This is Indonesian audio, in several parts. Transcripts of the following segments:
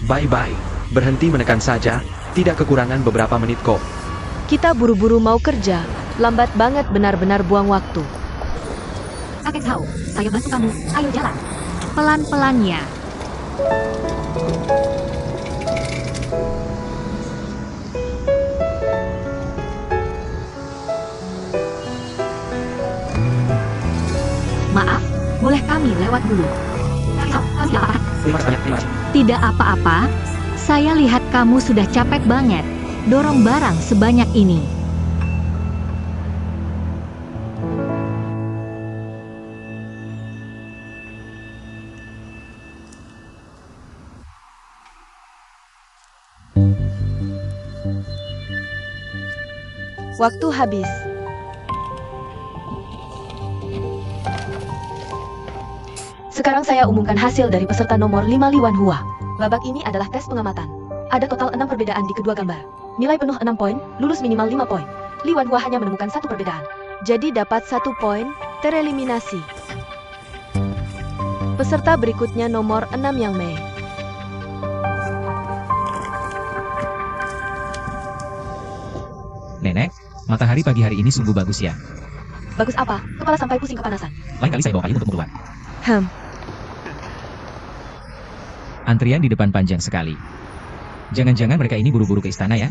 Bye-bye. Berhenti menekan saja, tidak kekurangan beberapa menit kok. Kita buru-buru mau kerja, lambat banget benar-benar buang waktu. Kakek Hao, saya bantu kamu, ayo jalan. Pelan-pelan ya. Maaf, boleh kami lewat dulu? Kakek Hao, kamu tidak apa-apa? Terima kasih banyak, terima kasih. Tidak apa-apa, saya lihat kamu sudah capek banget, dorong barang sebanyak ini. Waktu habis. Sekarang saya umumkan hasil dari peserta nomor 5 Li Wanhua. Babak ini adalah tes pengamatan. Ada total 6 perbedaan di kedua gambar. Nilai penuh 6 poin, lulus minimal 5 poin. Li Wanhua hanya menemukan 1 perbedaan. Jadi dapat 1 poin, tereliminasi. Peserta berikutnya nomor 6 Yang Mei. Nenek, matahari pagi hari ini sungguh bagus ya. Bagus apa? Kepala sampai pusing kepanasan. Lain kali saya bawa kayu untuk keluar. Antrian di depan panjang sekali. Jangan-jangan mereka ini buru-buru ke istana ya?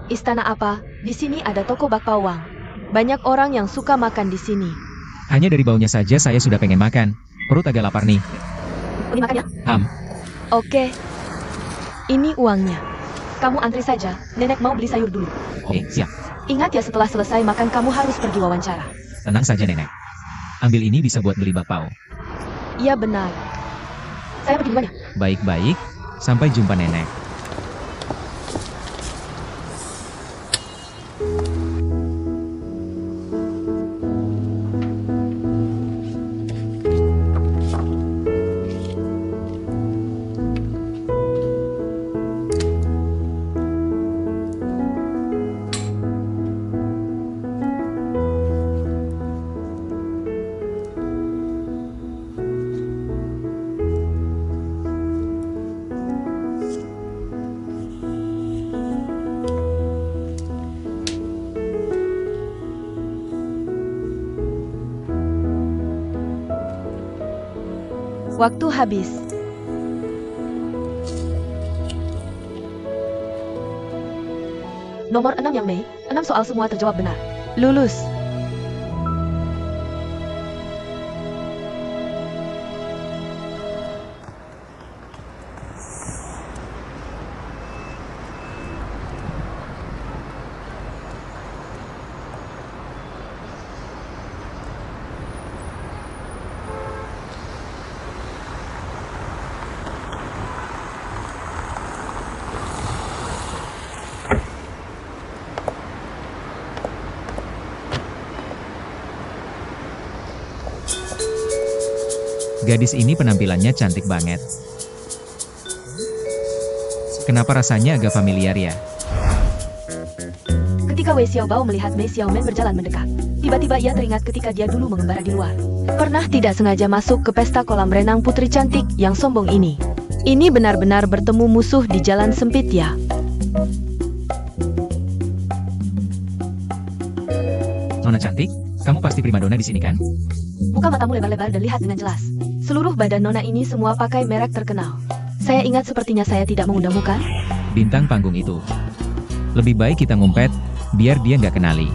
Istana apa? Di sini ada toko bakpao Wang. Banyak orang yang suka makan di sini. Hanya dari baunya saja saya sudah pengen makan. Perut agak lapar nih. Ini makan ya? Oke. Ini uangnya. Kamu antri saja, nenek mau beli sayur dulu. Oke, siap. Ingat ya, setelah selesai makan kamu harus pergi wawancara. Tenang saja nenek. Ambil ini bisa buat beli bakpao. Iya benar. Saya pergi duluan ya? Baik-baik, sampai jumpa nenek. Waktu habis. Nomor 6 Yang Mei, 6 soal semua terjawab benar. Lulus. Gadis ini penampilannya cantik banget. Kenapa rasanya agak familiar ya? Ketika Wei Xiaobao melihat Mei Xiaomen berjalan mendekat, tiba-tiba ia teringat ketika dia dulu mengembara di luar. Pernah tidak sengaja masuk ke pesta kolam renang putri cantik yang sombong ini. Ini benar-benar bertemu musuh di jalan sempit ya. Nona cantik, kamu pasti primadona di sini kan? Buka matamu lebar-lebar dan lihat dengan jelas. Seluruh badan nona ini semua pakai merek terkenal. Saya ingat sepertinya saya tidak mengundangmu kan? Bintang panggung itu. Lebih baik kita ngumpet, biar dia nggak kenali.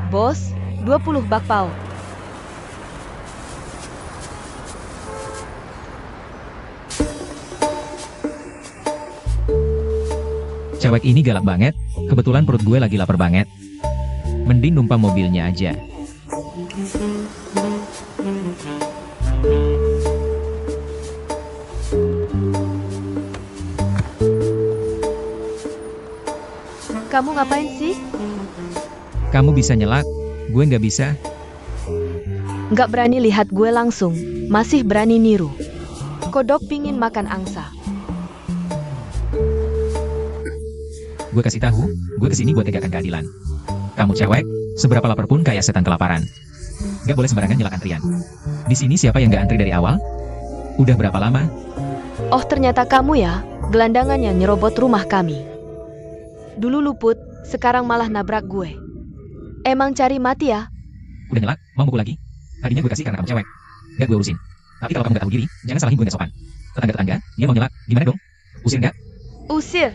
Bos, 20 bakpao. Cewek ini galak banget, kebetulan perut gue lagi lapar banget. Mending numpang mobilnya aja. Kamu ngapain sih? Kamu bisa nyelak, gue nggak bisa. Nggak berani lihat gue langsung, masih berani niru. Kodok pingin makan angsa. Gue kasih tahu, gue kesini buat tegakkan keadilan. Kamu cewek, seberapa lapar pun kayak setan kelaparan. Gak boleh sembarangan nyelak antrian. Di sini siapa yang gak antri dari awal? Udah berapa lama? Oh, ternyata kamu ya, gelandangan yang nyerobot rumah kami. Dulu luput, sekarang malah nabrak gue. Emang cari mati ya? Udah nyelak, mau mukul lagi? Tadinya gue kasih karena kamu cewek. Gak gue urusin. Tapi kalau kamu gak tahu diri, jangan salahin gue gak sopan. Tetangga-tetangga, dia mau nyelak, gimana dong? Usir gak? Usir.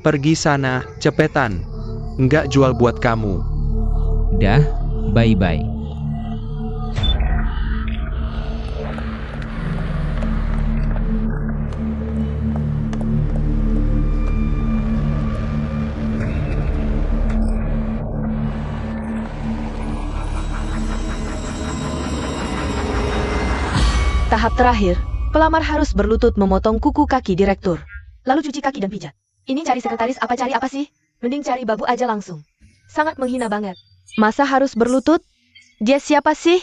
Pergi sana, cepetan. Nggak jual buat kamu. Dah, bye-bye. Tahap terakhir, pelamar harus berlutut memotong kuku kaki direktur. Lalu cuci kaki dan pijat. Ini cari sekretaris apa cari apa sih? Mending cari babu aja langsung. Sangat menghina banget. Masa harus berlutut? Dia siapa sih?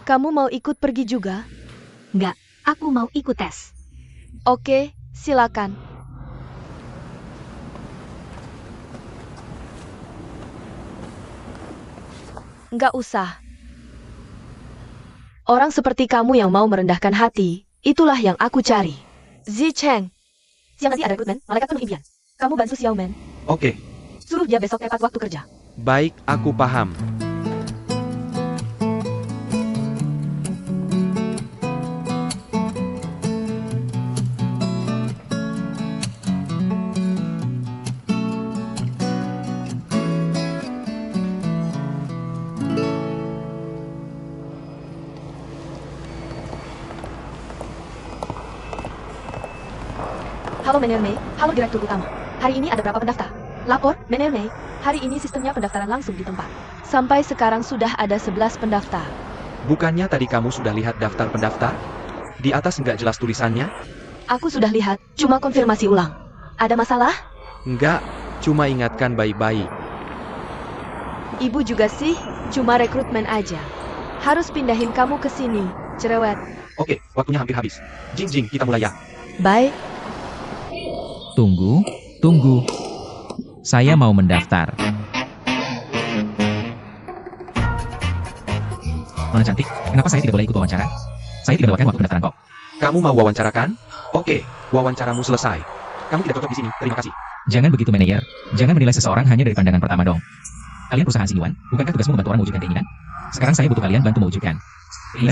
Kamu mau ikut pergi juga? Nggak, aku mau ikut tes. Oke, silakan. Nggak usah. Orang seperti kamu yang mau merendahkan hati, itulah yang aku cari. Zi Cheng. Siang nanti ada rekrutmen, malaikat penuh impian. Kamu bantu Xiao Men. Oke, Suruh dia besok tepat waktu kerja. baik, aku paham. Halo Mener Mei, halo Direktur Utama. Hari ini ada berapa pendaftar? Lapor, Mener Mei. Hari ini sistemnya pendaftaran langsung di tempat. Sampai sekarang sudah ada 11 pendaftar. Bukannya tadi kamu sudah lihat daftar pendaftar? Di atas nggak jelas tulisannya? Aku sudah lihat, cuma konfirmasi ulang. Ada masalah? Nggak, cuma ingatkan baik-baik. Ibu juga sih, cuma rekrutmen aja. Harus pindahin kamu ke sini, cerewet. Oke, waktunya hampir habis. Jing, kita mulai ya. Baik. Tunggu, tunggu. Saya mau mendaftar. Nona cantik, kenapa saya tidak boleh ikut wawancara? Saya tidak melewatkan waktu pendaftaran kok. Kamu mau wawancarakan? Oke, wawancaramu selesai. Kamu tidak cocok di sini, terima kasih. Jangan begitu manajer, jangan menilai seseorang hanya dari pandangan pertama dong. Kalian perusahaan siniwan, bukankah tugasmu membantu orang mewujudkan keinginan? Sekarang saya butuh kalian bantu mewujudkan.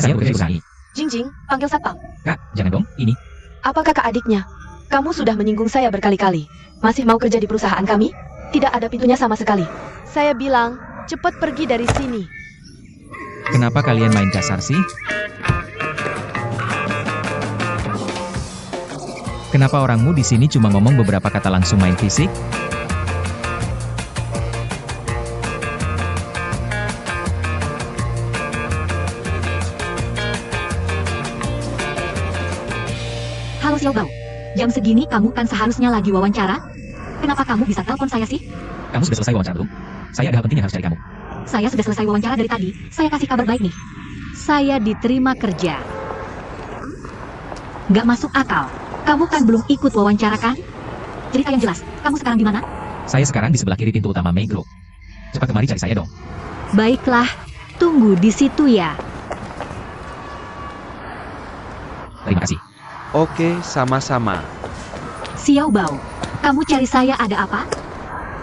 Saya bekerja di perusahaan ini. Jing, panggil satpam. Kak, jangan dong, ini. Apa kakak adiknya? Kamu sudah menyinggung saya berkali-kali. Masih mau kerja di perusahaan kami? Tidak ada pintunya sama sekali. Saya bilang, cepat pergi dari sini. Kenapa kalian main kasar sih? Kenapa orangmu di sini cuma ngomong beberapa kata langsung main fisik? Halo Xiao Bao. Jam segini kamu kan seharusnya lagi wawancara? Kenapa kamu bisa telepon saya sih? Kamu sudah selesai wawancara belum? Saya ada hal penting yang harus cari kamu. Saya sudah selesai wawancara dari tadi. Saya kasih kabar baik nih. Saya diterima kerja. Nggak masuk akal. Kamu kan belum ikut wawancara kan? Cerita yang jelas. Kamu sekarang di mana? Saya sekarang di sebelah kiri pintu utama Mei Group. Cepat kemari cari saya dong. Baiklah. Tunggu di situ ya. Terima kasih. Oke, sama-sama. Xiao Bao. Kamu cari saya ada apa?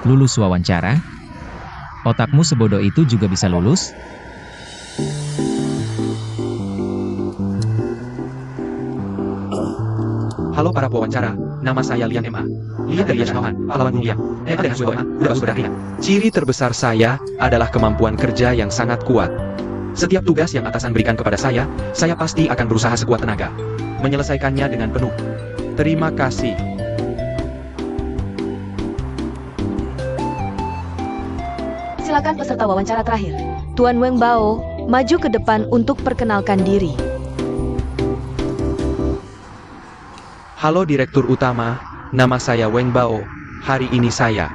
Lulus wawancara? Otakmu sebodoh itu juga bisa lulus? Halo para pewawancara, nama saya Lian MA. Lian dari Yashnohan, pahlawan mulia. MA dan Haswell udah bagus berarti. Ciri terbesar saya adalah kemampuan kerja yang sangat kuat. Setiap tugas yang atasan berikan kepada saya pasti akan berusaha sekuat tenaga menyelesaikannya dengan penuh. Terima kasih. Silakan peserta wawancara terakhir. Tuan Weng Bao, maju ke depan untuk perkenalkan diri. Halo Direktur Utama, nama saya Weng Bao. Hari ini saya...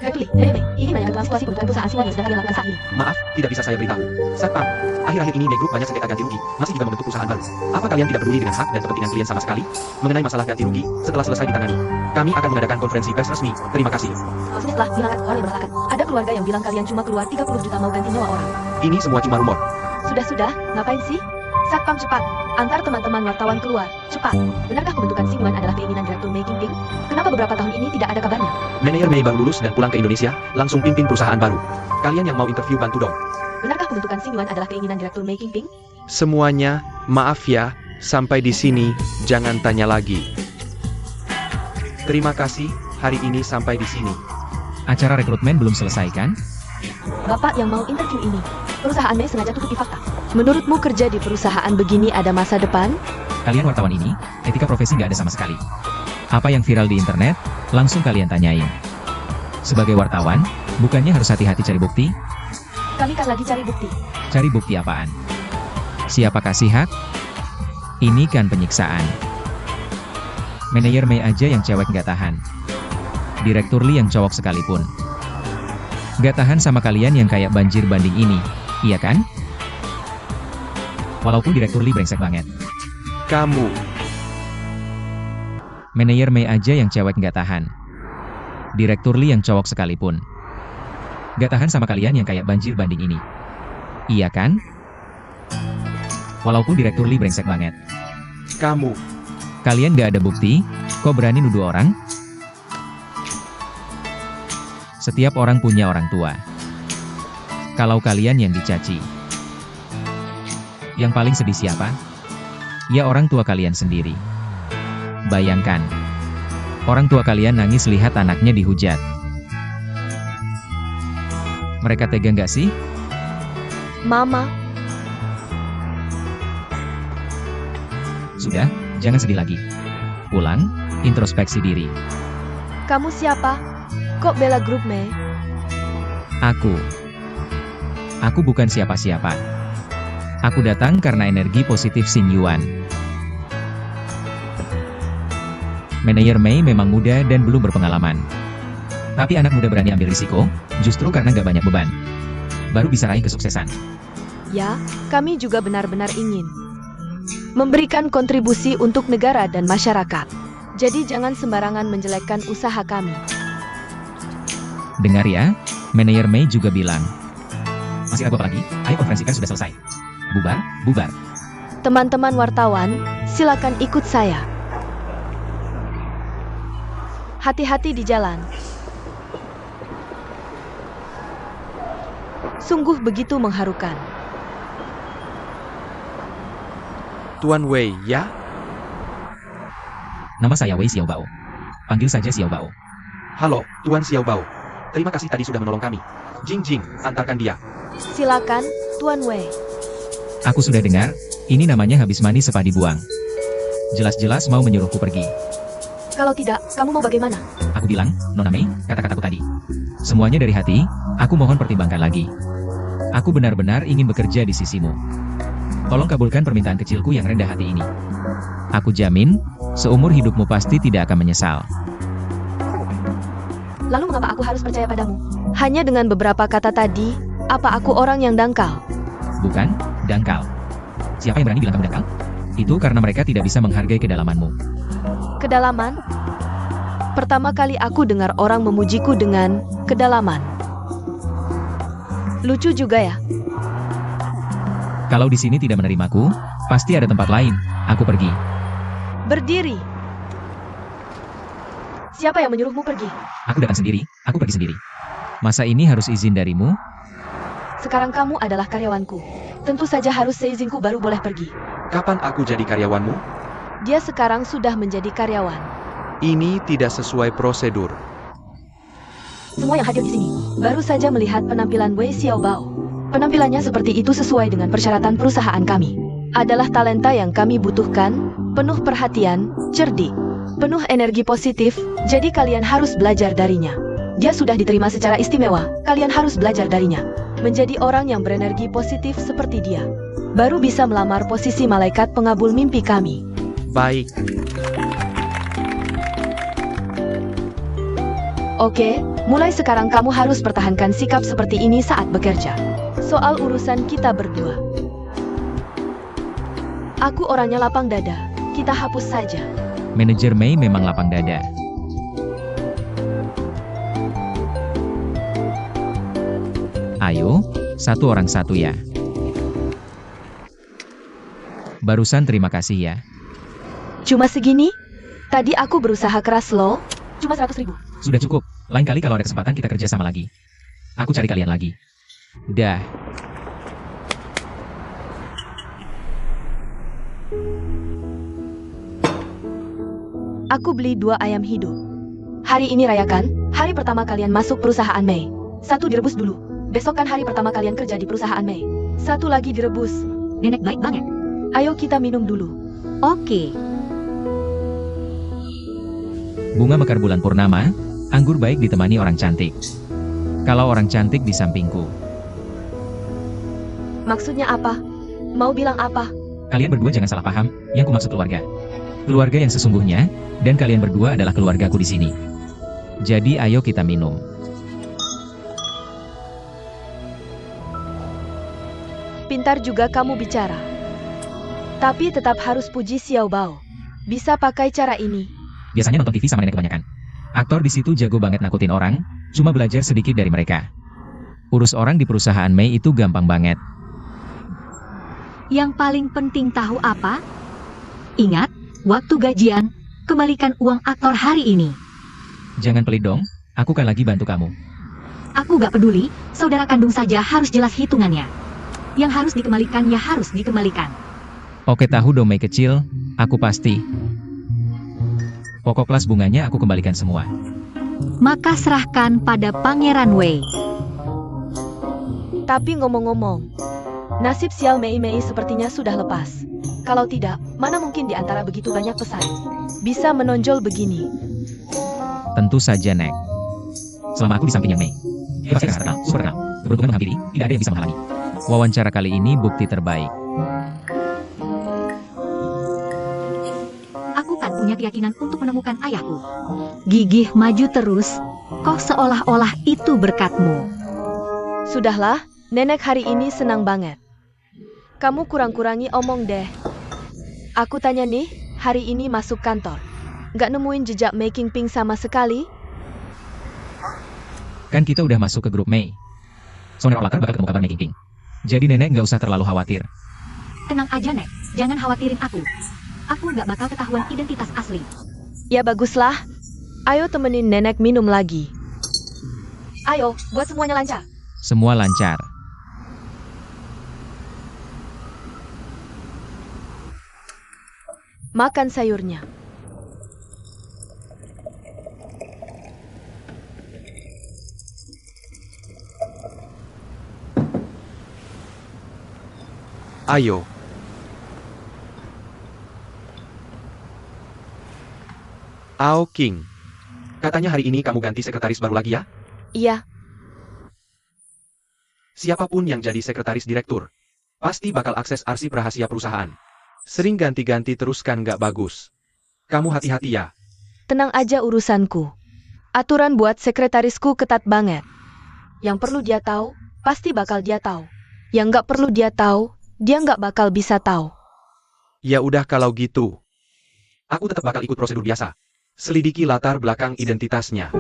Replik, ini menanyakan situasi kebutuhan perusahaan Siwan yang sedang kalian lakukan saat ini. Maaf, tidak bisa saya beritahu. Satpam, akhir-akhir ini Negroup banyak sengketa ganti rugi, masih juga membentuk perusahaan baru. Apa kalian tidak peduli dengan hak dan kepentingan klien sama sekali? Mengenai masalah ganti rugi, setelah selesai ditangani, kami akan mengadakan konferensi pers resmi. Terima kasih. Maksudnya setelah bilangan orang yang berlakan. Ada keluarga yang bilang kalian cuma keluar 30 juta mau ganti nyawa orang. Ini semua cuma rumor. Sudah, ngapain sih? Satpam cepat, antar teman-teman wartawan keluar, cepat. Benarkah pembentukan Xingyuan adalah keinginan Direktur Mei Qingping? Kenapa beberapa tahun ini tidak ada kabarnya? Manajer Mei baru lulus dan pulang ke Indonesia, langsung pimpin perusahaan baru. Kalian yang mau interview bantu dong. Benarkah pembentukan Xingyuan adalah keinginan Direktur Mei Qingping? Semuanya, maaf ya, sampai di sini, jangan tanya lagi. Terima kasih, hari ini sampai di sini. Acara rekrutmen belum selesai kan? Bapak yang mau interview ini, perusahaan Mei sengaja tutupi fakta. Menurutmu kerja di perusahaan begini ada masa depan? Kalian wartawan ini, etika profesi nggak ada sama sekali. Apa yang viral di internet, langsung kalian tanyain. Sebagai wartawan, bukannya harus hati-hati cari bukti? Kami kan lagi cari bukti. Cari bukti apaan? Siapa kasih hak? Ini kan penyiksaan. Manajer Mei aja yang cewek nggak tahan. Direktur Li yang cowok sekalipun. Nggak tahan sama kalian yang kayak banjir banding ini, iya kan? Walaupun Direktur Li brengsek banget. Kamu, Manajer Mei aja yang cewek nggak tahan. Direktur Li yang cowok sekalipun. Nggak tahan sama kalian yang kayak banjir banding ini. Iya kan? Walaupun Direktur Li brengsek banget. kamu, Kalian nggak ada bukti, kok berani nuduh orang? Setiap orang punya orang tua. Kalau kalian yang dicaci, yang paling sedih siapa? Ya orang tua kalian sendiri. Bayangkan, orang tua kalian nangis lihat anaknya dihujat. Mereka tega nggak sih? Mama, Sudah, jangan sedih lagi. Pulang, introspeksi diri. kamu siapa? Kok bela grup Mei? Aku bukan siapa-siapa. Aku datang karena energi positif Xingyuan. Manajer Mei memang muda dan belum berpengalaman. Tapi anak muda berani ambil risiko, justru karena nggak banyak beban. Baru bisa raih kesuksesan. Ya, kami juga benar-benar ingin memberikan kontribusi untuk negara dan masyarakat. Jadi jangan sembarangan menjelekkan usaha kami. Dengar ya, Manajer Mei juga bilang. Masih ragu apa lagi? Ayo konferensi kan sudah selesai. Bubar. Teman-teman wartawan, silakan ikut saya. Hati-hati di jalan. Sungguh begitu mengharukan. Tuan Wei, ya? Nama saya Wei Xiaobao. Panggil saja Xiaobao. Halo, Tuan Xiaobao. Terima kasih tadi sudah menolong kami. Jing, antarkan dia. Silakan, Tuan Wei. Aku sudah dengar, ini namanya habis mandi sepah dibuang. Jelas-jelas mau menyuruhku pergi. Kalau tidak, kamu mau bagaimana? Aku bilang, Nona Mei, kata-kataku tadi. Semuanya dari hati, aku mohon pertimbangkan lagi. Aku benar-benar ingin bekerja di sisimu. Tolong kabulkan permintaan kecilku yang rendah hati ini. Aku jamin, seumur hidupmu pasti tidak akan menyesal. Lalu mengapa aku harus percaya padamu? Hanya dengan beberapa kata tadi, apa aku orang yang dangkal? Bukan, dangkal. Siapa yang berani bilang kamu dangkal? Itu karena mereka tidak bisa menghargai kedalamanmu. Kedalaman? Pertama kali aku dengar orang memujiku dengan kedalaman. Lucu juga ya. Kalau di sini tidak menerimaku, pasti ada tempat lain. Aku pergi. Berdiri. Siapa yang menyuruhmu pergi? Aku datang sendiri, aku pergi sendiri. Masa ini harus izin darimu? Sekarang kamu adalah karyawanku. Tentu saja harus seizinku baru boleh pergi. Kapan aku jadi karyawanmu? Dia sekarang sudah menjadi karyawan. Ini tidak sesuai prosedur. Semua yang hadir di sini baru saja melihat penampilan Wei Xiaobao. Penampilannya seperti itu sesuai dengan persyaratan perusahaan kami. Adalah talenta yang kami butuhkan, penuh perhatian, cerdik, penuh energi positif, jadi kalian harus belajar darinya. Dia sudah diterima secara istimewa, kalian harus belajar darinya. Menjadi orang yang berenergi positif seperti dia. Baru bisa melamar posisi malaikat pengabul mimpi kami. Baik, Oke, mulai sekarang kamu harus pertahankan sikap seperti ini saat bekerja. Soal urusan kita berdua. Aku orangnya lapang dada, kita hapus saja. Manajer Mei memang lapang dada. Ayo, satu orang satu ya. Barusan terima kasih ya. Cuma segini? Tadi aku berusaha keras loh. Cuma 100.000. Sudah cukup. Lain kali kalau ada kesempatan kita kerja sama lagi. Aku cari kalian lagi. Dah. Aku beli 2 ayam hidup. Hari ini rayakan, hari pertama kalian masuk perusahaan Mei. 1 direbus dulu. Besok kan hari pertama kalian kerja di perusahaan Mei. 1 lagi direbus. Nenek baik banget. Ayo kita minum dulu. Oke. Bunga mekar bulan purnama, anggur baik ditemani orang cantik. Kalau orang cantik di sampingku. Maksudnya apa? Mau bilang apa? Kalian berdua jangan salah paham, yang kumaksud keluarga. Keluarga yang sesungguhnya, dan kalian berdua adalah keluargaku di sini. Jadi ayo kita minum. Pintar juga kamu bicara. Tapi tetap harus puji Xiao Bao. Bisa pakai cara ini. Biasanya nonton TV sama nenek kebanyakan. Aktor di situ jago banget nakutin orang, cuma belajar sedikit dari mereka. Urus orang di perusahaan Mei itu gampang banget. Yang paling penting tahu apa? Ingat, waktu gajian, kembalikan uang aktor hari ini. Jangan pelit dong, aku kan lagi bantu kamu. Aku gak peduli, saudara kandung saja harus jelas hitungannya. Yang harus dikembalikan ya harus dikembalikan. Oke tahu dong Mei kecil, aku pasti. Pokok kelas bunganya aku kembalikan semua. Maka serahkan pada Pangeran Wei. Tapi ngomong-ngomong, nasib Xiao Mei Mei sepertinya sudah lepas. Kalau tidak, mana mungkin di antara begitu banyak pesaing bisa menonjol begini. Tentu saja Nek. Selama aku di samping yang Mei, dia pasti akan terkenal, super terkenal. Keberuntungan menghampiri, tidak ada yang bisa menghalangi. Wawancara kali ini bukti terbaik. Aku kan punya keyakinan untuk menemukan ayahku. Gigih maju terus, kok seolah-olah itu berkatmu. Sudahlah, nenek hari ini senang banget. Kamu kurang-kurangi omong deh. Aku tanya nih, hari ini masuk kantor. Nggak nemuin jejak making pink sama sekali? Kan kita udah masuk ke grup Mei. Soalnya Olatar bakal ketemu kabar making pink. Jadi nenek nggak usah terlalu khawatir. Tenang aja Nek, jangan khawatirin aku. Aku nggak bakal ketahuan identitas asli. Ya baguslah. Ayo temenin nenek minum lagi. Ayo, buat semuanya lancar. Semua lancar. Makan sayurnya. Ayo. Ao King. Katanya hari ini kamu ganti sekretaris baru lagi ya? Iya, Siapapun yang jadi sekretaris direktur, pasti bakal akses arsip rahasia perusahaan. Sering ganti-ganti terus kan nggak bagus. Kamu hati-hati ya. tenang aja urusanku. Aturan buat sekretarisku ketat banget. Yang perlu dia tahu, pasti bakal dia tahu. Yang nggak perlu dia tahu, dia nggak bakal bisa tahu. Ya udah kalau gitu. Aku tetap bakal ikut prosedur biasa. Selidiki latar belakang identitasnya.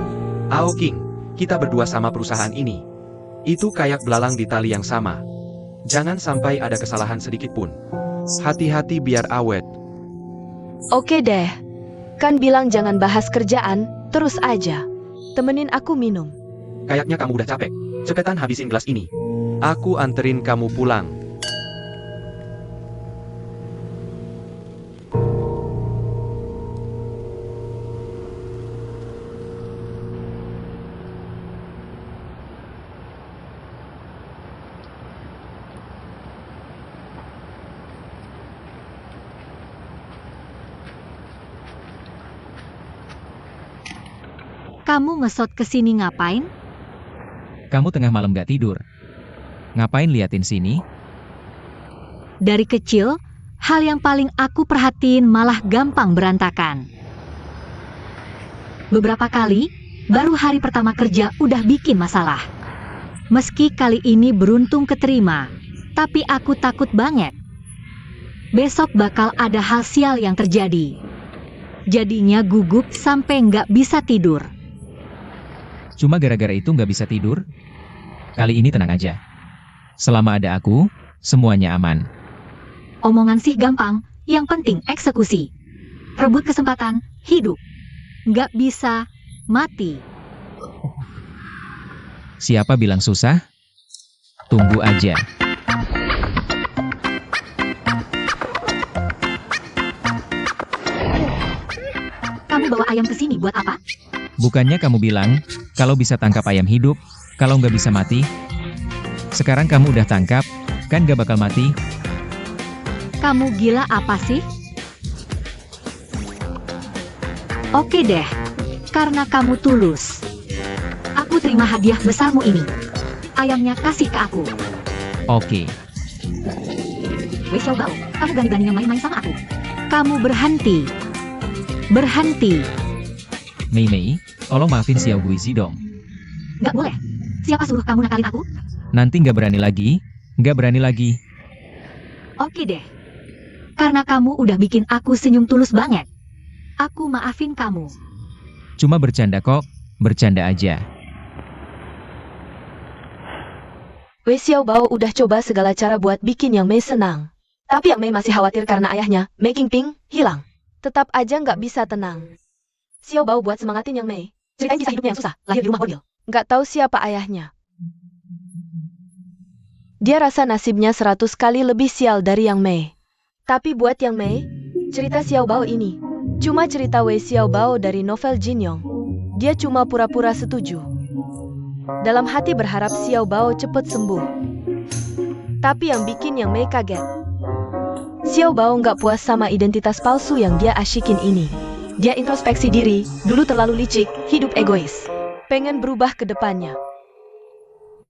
Ao King, kita berdua sama perusahaan ini. Itu kayak belalang di tali yang sama. Jangan sampai ada kesalahan sedikit pun. Hati-hati biar awet. Oke deh. Kan bilang jangan bahas kerjaan, terus aja. Temenin aku minum. Kayaknya kamu udah capek. Cepetan habisin gelas ini. Aku anterin kamu pulang. Kamu ngesot kesini ngapain? Kamu tengah malam gak tidur. Ngapain liatin sini? Dari kecil, hal yang paling aku perhatiin malah gampang berantakan. Beberapa kali, baru hari pertama kerja udah bikin masalah. Meski kali ini beruntung keterima, tapi aku takut banget. Besok bakal ada hal sial yang terjadi. Jadinya gugup sampai nggak bisa tidur. Cuma gara-gara itu nggak bisa tidur? Kali ini tenang aja. Selama ada aku, semuanya aman. Omongan sih gampang, yang penting eksekusi. Rebut kesempatan, hidup. Nggak bisa, mati. Siapa bilang susah? Tunggu aja. Kamu bawa ayam ke sini buat apa? Bukannya kamu bilang, kalau bisa tangkap ayam hidup, kalau nggak bisa mati? Sekarang kamu udah tangkap, kan nggak bakal mati? Kamu gila apa sih? Oke deh, karena kamu tulus. Aku terima hadiah besarmu ini. Ayamnya kasih ke aku. Oke, Wei Xiaobao, kamu berani-beraninya main-main sama aku. Kamu berhenti. Berhenti. Mei Mei, tolong maafin Xiao Guizi dong. Nggak boleh. Siapa suruh kamu nakalin aku? Nanti nggak berani lagi, nggak berani lagi. Oke deh. Karena kamu udah bikin aku senyum tulus banget. Aku maafin kamu. Cuma bercanda kok, bercanda aja. Wei Xiaobao udah coba segala cara buat bikin Yang Mei senang. Tapi Yang Mei masih khawatir karena ayahnya, Mei Qingping, hilang. Tetap aja nggak bisa tenang. Xiaobao buat semangatin Yang Mei. Ceritain kisah hidupnya yang susah, lahir di rumah bordil. Nggak tahu siapa ayahnya. Dia rasa nasibnya 100 kali lebih sial dari Yang Mei. Tapi buat Yang Mei, cerita Xiaobao ini cuma cerita Wei Xiaobao dari novel Jin Yong. Dia cuma pura-pura setuju. Dalam hati berharap Xiaobao cepat sembuh. Tapi yang bikin Yang Mei kaget, Xiaobao nggak puas sama identitas palsu yang dia asyikin ini. Dia introspeksi diri, dulu terlalu licik, hidup egois. Pengen berubah ke depannya.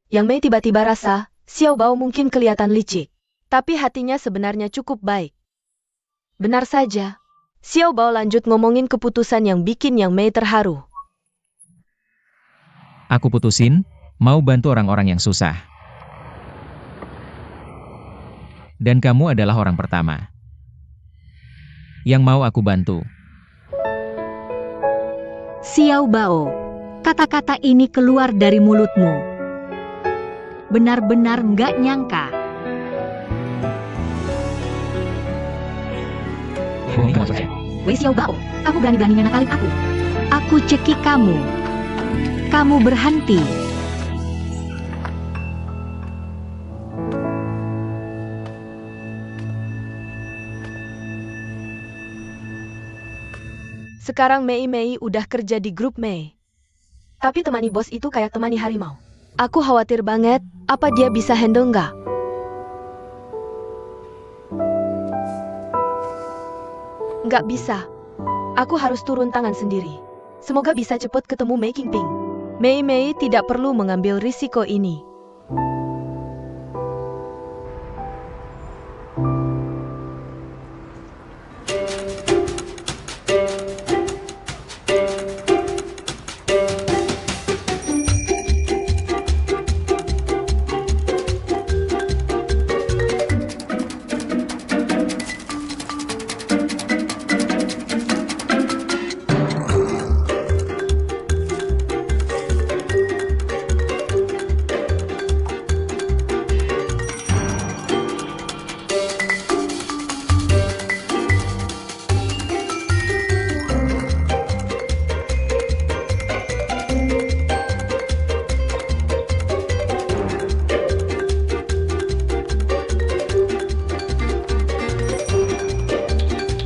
Yang Mei tiba-tiba rasa, Xiaobao mungkin kelihatan licik. Tapi hatinya sebenarnya cukup baik. Benar saja. Xiaobao lanjut ngomongin keputusan yang bikin Yang Mei terharu. Aku putusin, mau bantu orang-orang yang susah. Dan kamu adalah orang pertama yang mau aku bantu. Xiaobao, kata-kata ini keluar dari mulutmu. Benar-benar nggak nyangka. Wei Xiaobao, kamu berani-beraninya nakalin aku. Aku cekik kamu. Kamu berhenti. Sekarang Mei udah kerja di grup Mei. Tapi temani bos itu kayak temani harimau. Aku khawatir banget, apa dia bisa handle nggak? Nggak bisa. Aku harus turun tangan sendiri. Semoga bisa cepet ketemu Mei Qingping. Mei tidak perlu mengambil risiko ini.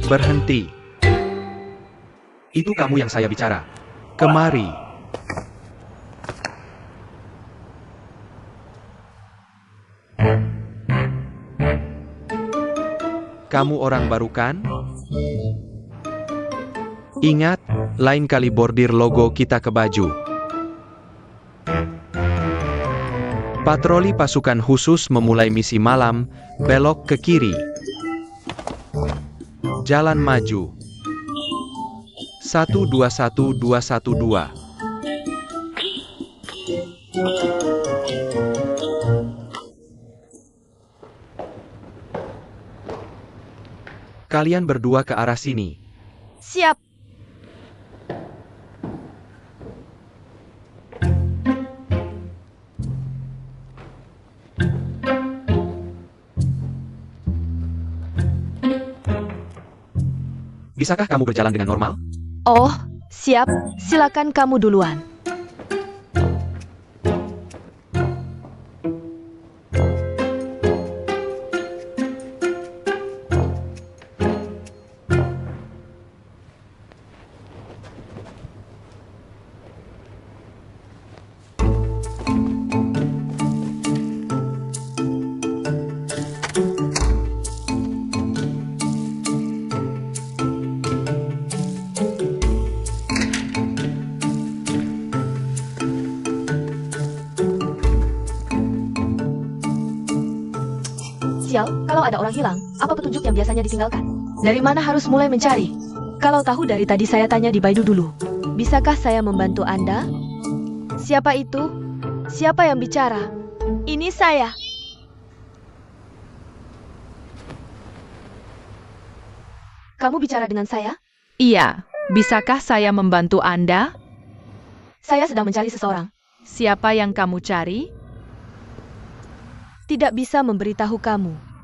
Berhenti. Itu kamu yang saya bicara. Kemari. Kamu orang baru kan? Ingat, lain kali bordir logo kita ke baju. Patroli pasukan khusus memulai misi malam, belok ke kiri. Jalan maju. 121212. Kalian berdua ke arah sini. Siap. Bisakah kamu berjalan dengan normal? Oh, siap. Silakan kamu duluan. Sial, kalau ada orang hilang, apa petunjuk yang biasanya ditinggalkan? Dari mana harus mulai mencari? Kalau tahu dari tadi saya tanya di Baidu dulu. Bisakah saya membantu Anda? Siapa itu? Siapa yang bicara? Ini saya. Kamu bicara dengan saya? Iya, bisakah saya membantu Anda? Saya sedang mencari seseorang. Siapa yang kamu cari? Tidak bisa memberitahu kamu.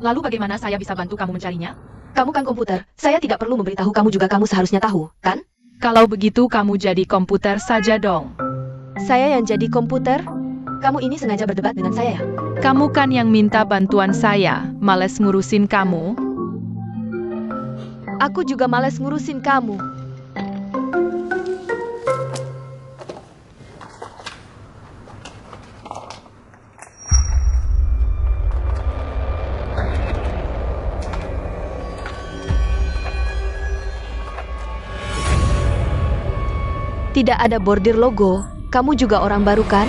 Lalu bagaimana saya bisa bantu kamu mencarinya? Kamu kan komputer, saya tidak perlu memberitahu kamu juga kamu seharusnya tahu, kan? Kalau begitu kamu jadi komputer saja dong. Saya yang jadi komputer? Kamu ini sengaja berdebat dengan saya ya? Kamu kan yang minta bantuan saya, males ngurusin kamu. Aku juga males ngurusin kamu. Tidak ada bordir logo. Kamu juga orang baru kan?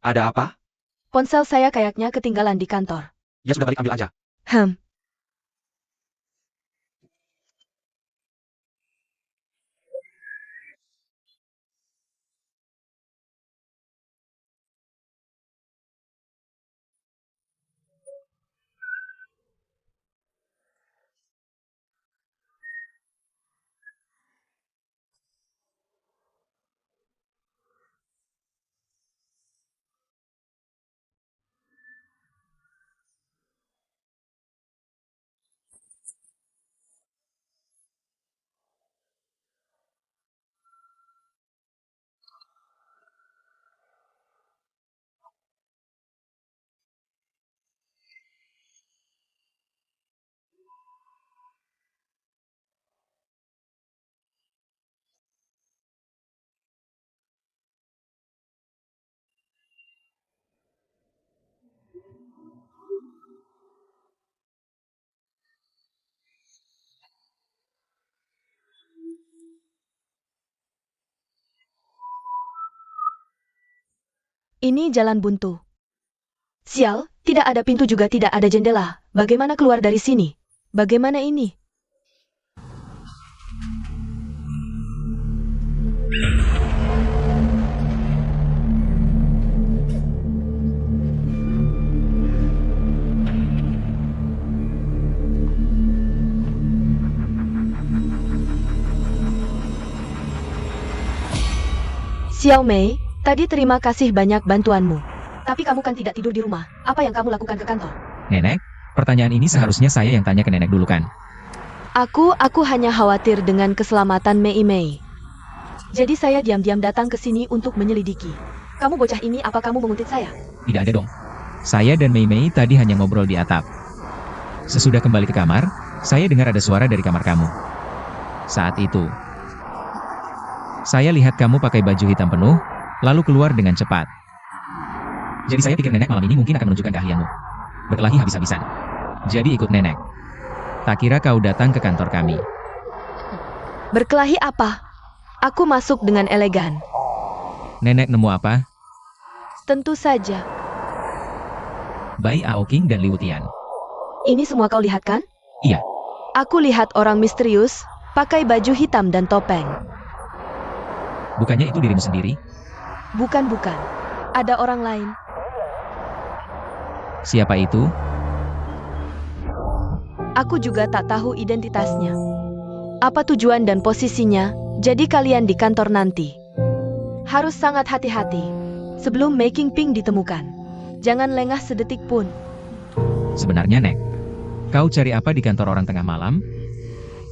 Ada apa? Ponsel saya kayaknya ketinggalan di kantor. Ya sudah balik ambil aja. Ini jalan buntu. Sial, tidak ada pintu juga tidak ada jendela. Bagaimana keluar dari sini? Bagaimana ini? Xiao Mei, tadi terima kasih banyak bantuanmu. Tapi kamu kan tidak tidur di rumah. Apa yang kamu lakukan ke kantor? Nenek, pertanyaan ini seharusnya saya yang tanya ke nenek dulu kan? Aku hanya khawatir dengan keselamatan Mei Mei. Jadi saya diam-diam datang ke sini untuk menyelidiki. Kamu bocah ini, apa kamu menguntit saya? Tidak ada dong. Saya dan Mei Mei tadi hanya ngobrol di atap. Sesudah kembali ke kamar, saya dengar ada suara dari kamar kamu. Saat itu, saya lihat kamu pakai baju hitam penuh, lalu keluar dengan cepat. Jadi saya pikir nenek malam ini mungkin akan menunjukkan keahlianmu. Berkelahi habis-habisan. Jadi ikut nenek. Tak kira kau datang ke kantor kami. Berkelahi apa? Aku masuk dengan elegan. Nenek nemu apa? Tentu saja. Bai Aoking dan Liu Tian. Ini semua kau lihat kan? Iya. Aku lihat orang misterius, pakai baju hitam dan topeng. Bukannya itu dirimu sendiri? Bukan. Ada orang lain. Siapa itu? Aku juga tak tahu identitasnya. Apa tujuan dan posisinya, jadi kalian di kantor nanti harus sangat hati-hati sebelum Making Pink ditemukan. Jangan lengah sedetik pun. Sebenarnya, Nek, kau cari apa di kantor orang tengah malam?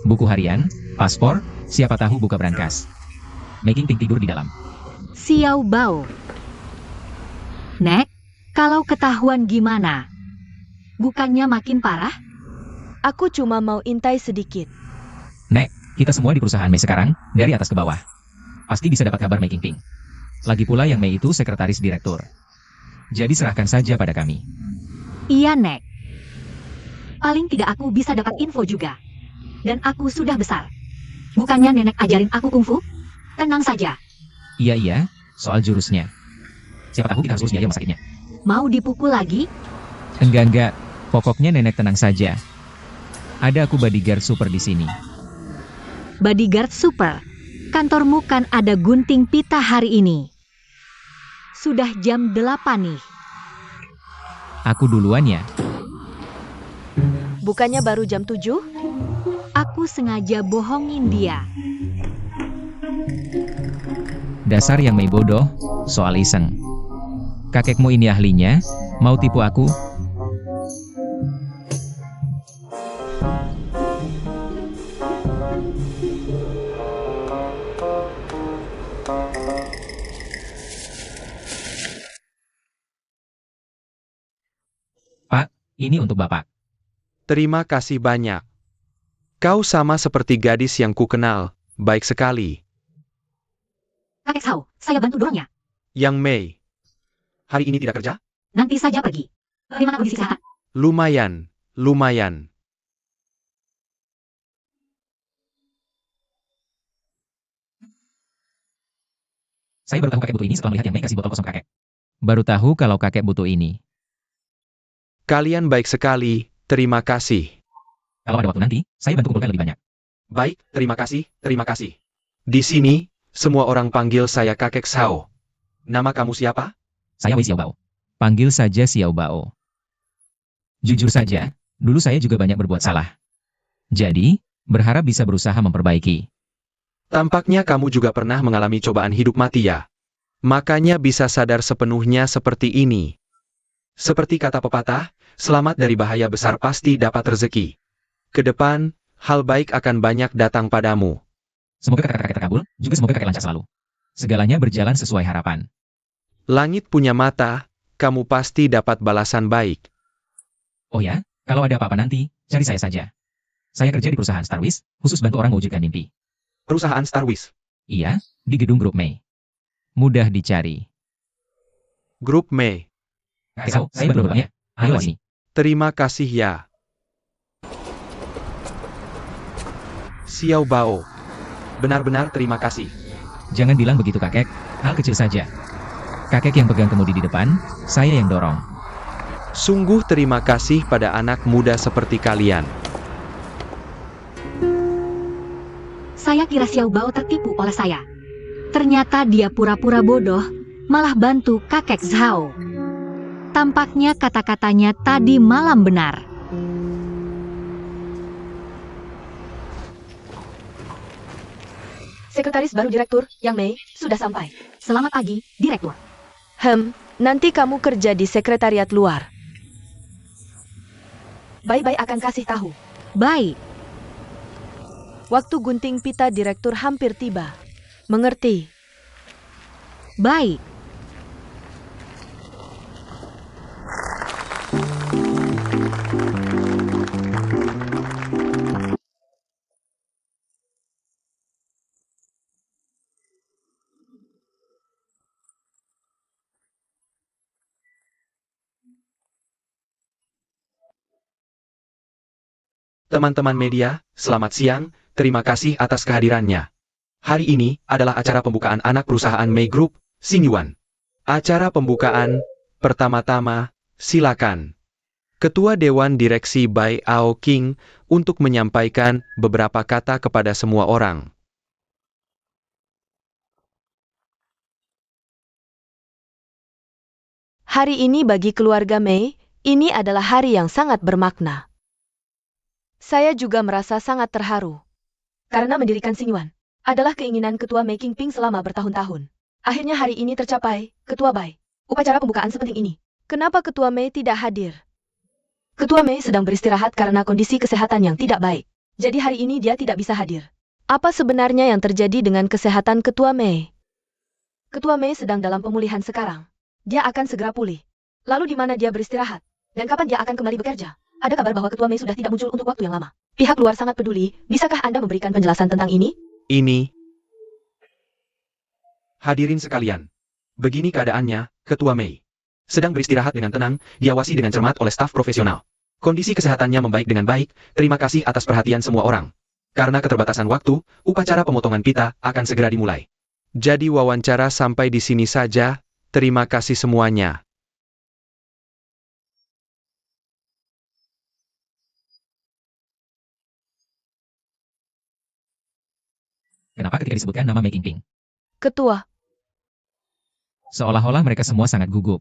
Buku harian, paspor, siapa tahu buka brankas. Making Pink tidur di dalam. Xiao Bao. Nek, kalau ketahuan gimana? Bukannya makin parah? Aku cuma mau intai sedikit. Nek, kita semua di perusahaan Mei sekarang, dari atas ke bawah. Pasti bisa dapat kabar Making Pink. Lagi pula yang Mei itu sekretaris direktur. Jadi serahkan saja pada kami. Iya, Nek. Paling tidak aku bisa dapat info juga. Dan aku sudah besar. Bukannya nenek ajarin aku kungfu? Tenang saja. Iya, soal jurusnya. Siapa tahu kita harus urus biaya rumah sakitnya. Mau dipukul lagi? Enggak. Pokoknya nenek tenang saja. Ada aku bodyguard super di sini. Bodyguard super. Kantormu kan ada gunting pita hari ini. Sudah jam 8 nih. Aku duluan ya. Bukannya baru jam 7? Aku sengaja bohongin dia. Dasar yang Mei bodoh, soal iseng. Kakekmu ini ahlinya, mau tipu aku? Pak, ini untuk Bapak. Terima kasih banyak. Kau sama seperti gadis yang ku kenal, baik sekali. Kakek Sao, saya bantu dorongnya. Yang Mei. Hari ini tidak kerja? Nanti saja pergi. Bagaimana kondisi kesehatan? Lumayan. Saya baru tahu kakek butuh ini setelah melihat yang Mei kasih botol kosong kakek. Baru tahu kalau kakek butuh ini. Kalian baik sekali, terima kasih. Kalau ada waktu nanti, saya bantu kumpulkan lebih banyak. Baik, terima kasih. Di sini, semua orang panggil saya kakek Sao. Nama kamu siapa? Saya Wei Xiaobao. Panggil saja Xiaobao. Jujur saja, dulu saya juga banyak berbuat salah. Jadi, berharap bisa berusaha memperbaiki. Tampaknya kamu juga pernah mengalami cobaan hidup mati ya. Makanya bisa sadar sepenuhnya seperti ini. Seperti kata pepatah, selamat dari bahaya besar pasti dapat rezeki. Ke depan, hal baik akan banyak datang padamu. Semoga kata-kata kakek terkabul, juga semoga kakek lancar selalu. Segalanya berjalan sesuai harapan. Langit punya mata, kamu pasti dapat balasan baik. Oh ya, kalau ada apa-apa nanti, cari saya saja. Saya kerja di perusahaan Starwish, khusus bantu orang mewujudkan mimpi. Perusahaan Starwish. Iya, di gedung grup Mei. Mudah dicari. Grup Mei. Kakek Sao, saya bantu ya. Ayo sini. Terima kasih ya. Xiao Bao. Benar-benar terima kasih. Jangan bilang begitu kakek, hal kecil saja. Kakek yang pegang kemudi di depan, saya yang dorong. Sungguh terima kasih pada anak muda seperti kalian. Saya kira Xiao Bao tertipu oleh saya. Ternyata dia pura-pura bodoh, malah bantu kakek Zhao. Tampaknya kata-katanya tadi malam benar. Sekretaris baru direktur, Yang Mei, sudah sampai. Selamat pagi, Direktur. Nanti kamu kerja di sekretariat luar. Bye-bye akan kasih tahu. Baik. Waktu gunting pita direktur hampir tiba. Mengerti? Baik. Teman-teman media, selamat siang, terima kasih atas kehadirannya. Hari ini adalah acara pembukaan anak perusahaan Mei Group, Xingyuan. Acara pembukaan, pertama-tama, silakan Ketua Dewan Direksi Bai Ao King untuk menyampaikan beberapa kata kepada semua orang. Hari ini bagi keluarga Mei, ini adalah hari yang sangat bermakna. Saya juga merasa sangat terharu. Karena mendirikan Xingyuan adalah keinginan Ketua Mei Qingping selama bertahun-tahun. Akhirnya hari ini tercapai, Ketua Bai. Upacara pembukaan sepenting ini. Kenapa Ketua Mei tidak hadir? Ketua Mei sedang beristirahat karena kondisi kesehatan yang tidak baik. Jadi hari ini dia tidak bisa hadir. Apa sebenarnya yang terjadi dengan kesehatan Ketua Mei? Ketua Mei sedang dalam pemulihan sekarang. Dia akan segera pulih. Lalu di mana dia beristirahat? Dan kapan dia akan kembali bekerja? Ada kabar bahwa Ketua Mei sudah tidak muncul untuk waktu yang lama. Pihak luar sangat peduli. Bisakah Anda memberikan penjelasan tentang ini? Hadirin sekalian. Begini keadaannya, Ketua Mei sedang beristirahat dengan tenang, diawasi dengan cermat oleh staf profesional. Kondisi kesehatannya membaik dengan baik, terima kasih atas perhatian semua orang. Karena keterbatasan waktu, upacara pemotongan pita akan segera dimulai. Jadi wawancara sampai di sini saja, terima kasih semuanya. Kenapa ketika disebutkan nama Mei Qingping? Ketua, Seolah-olah mereka semua sangat gugup.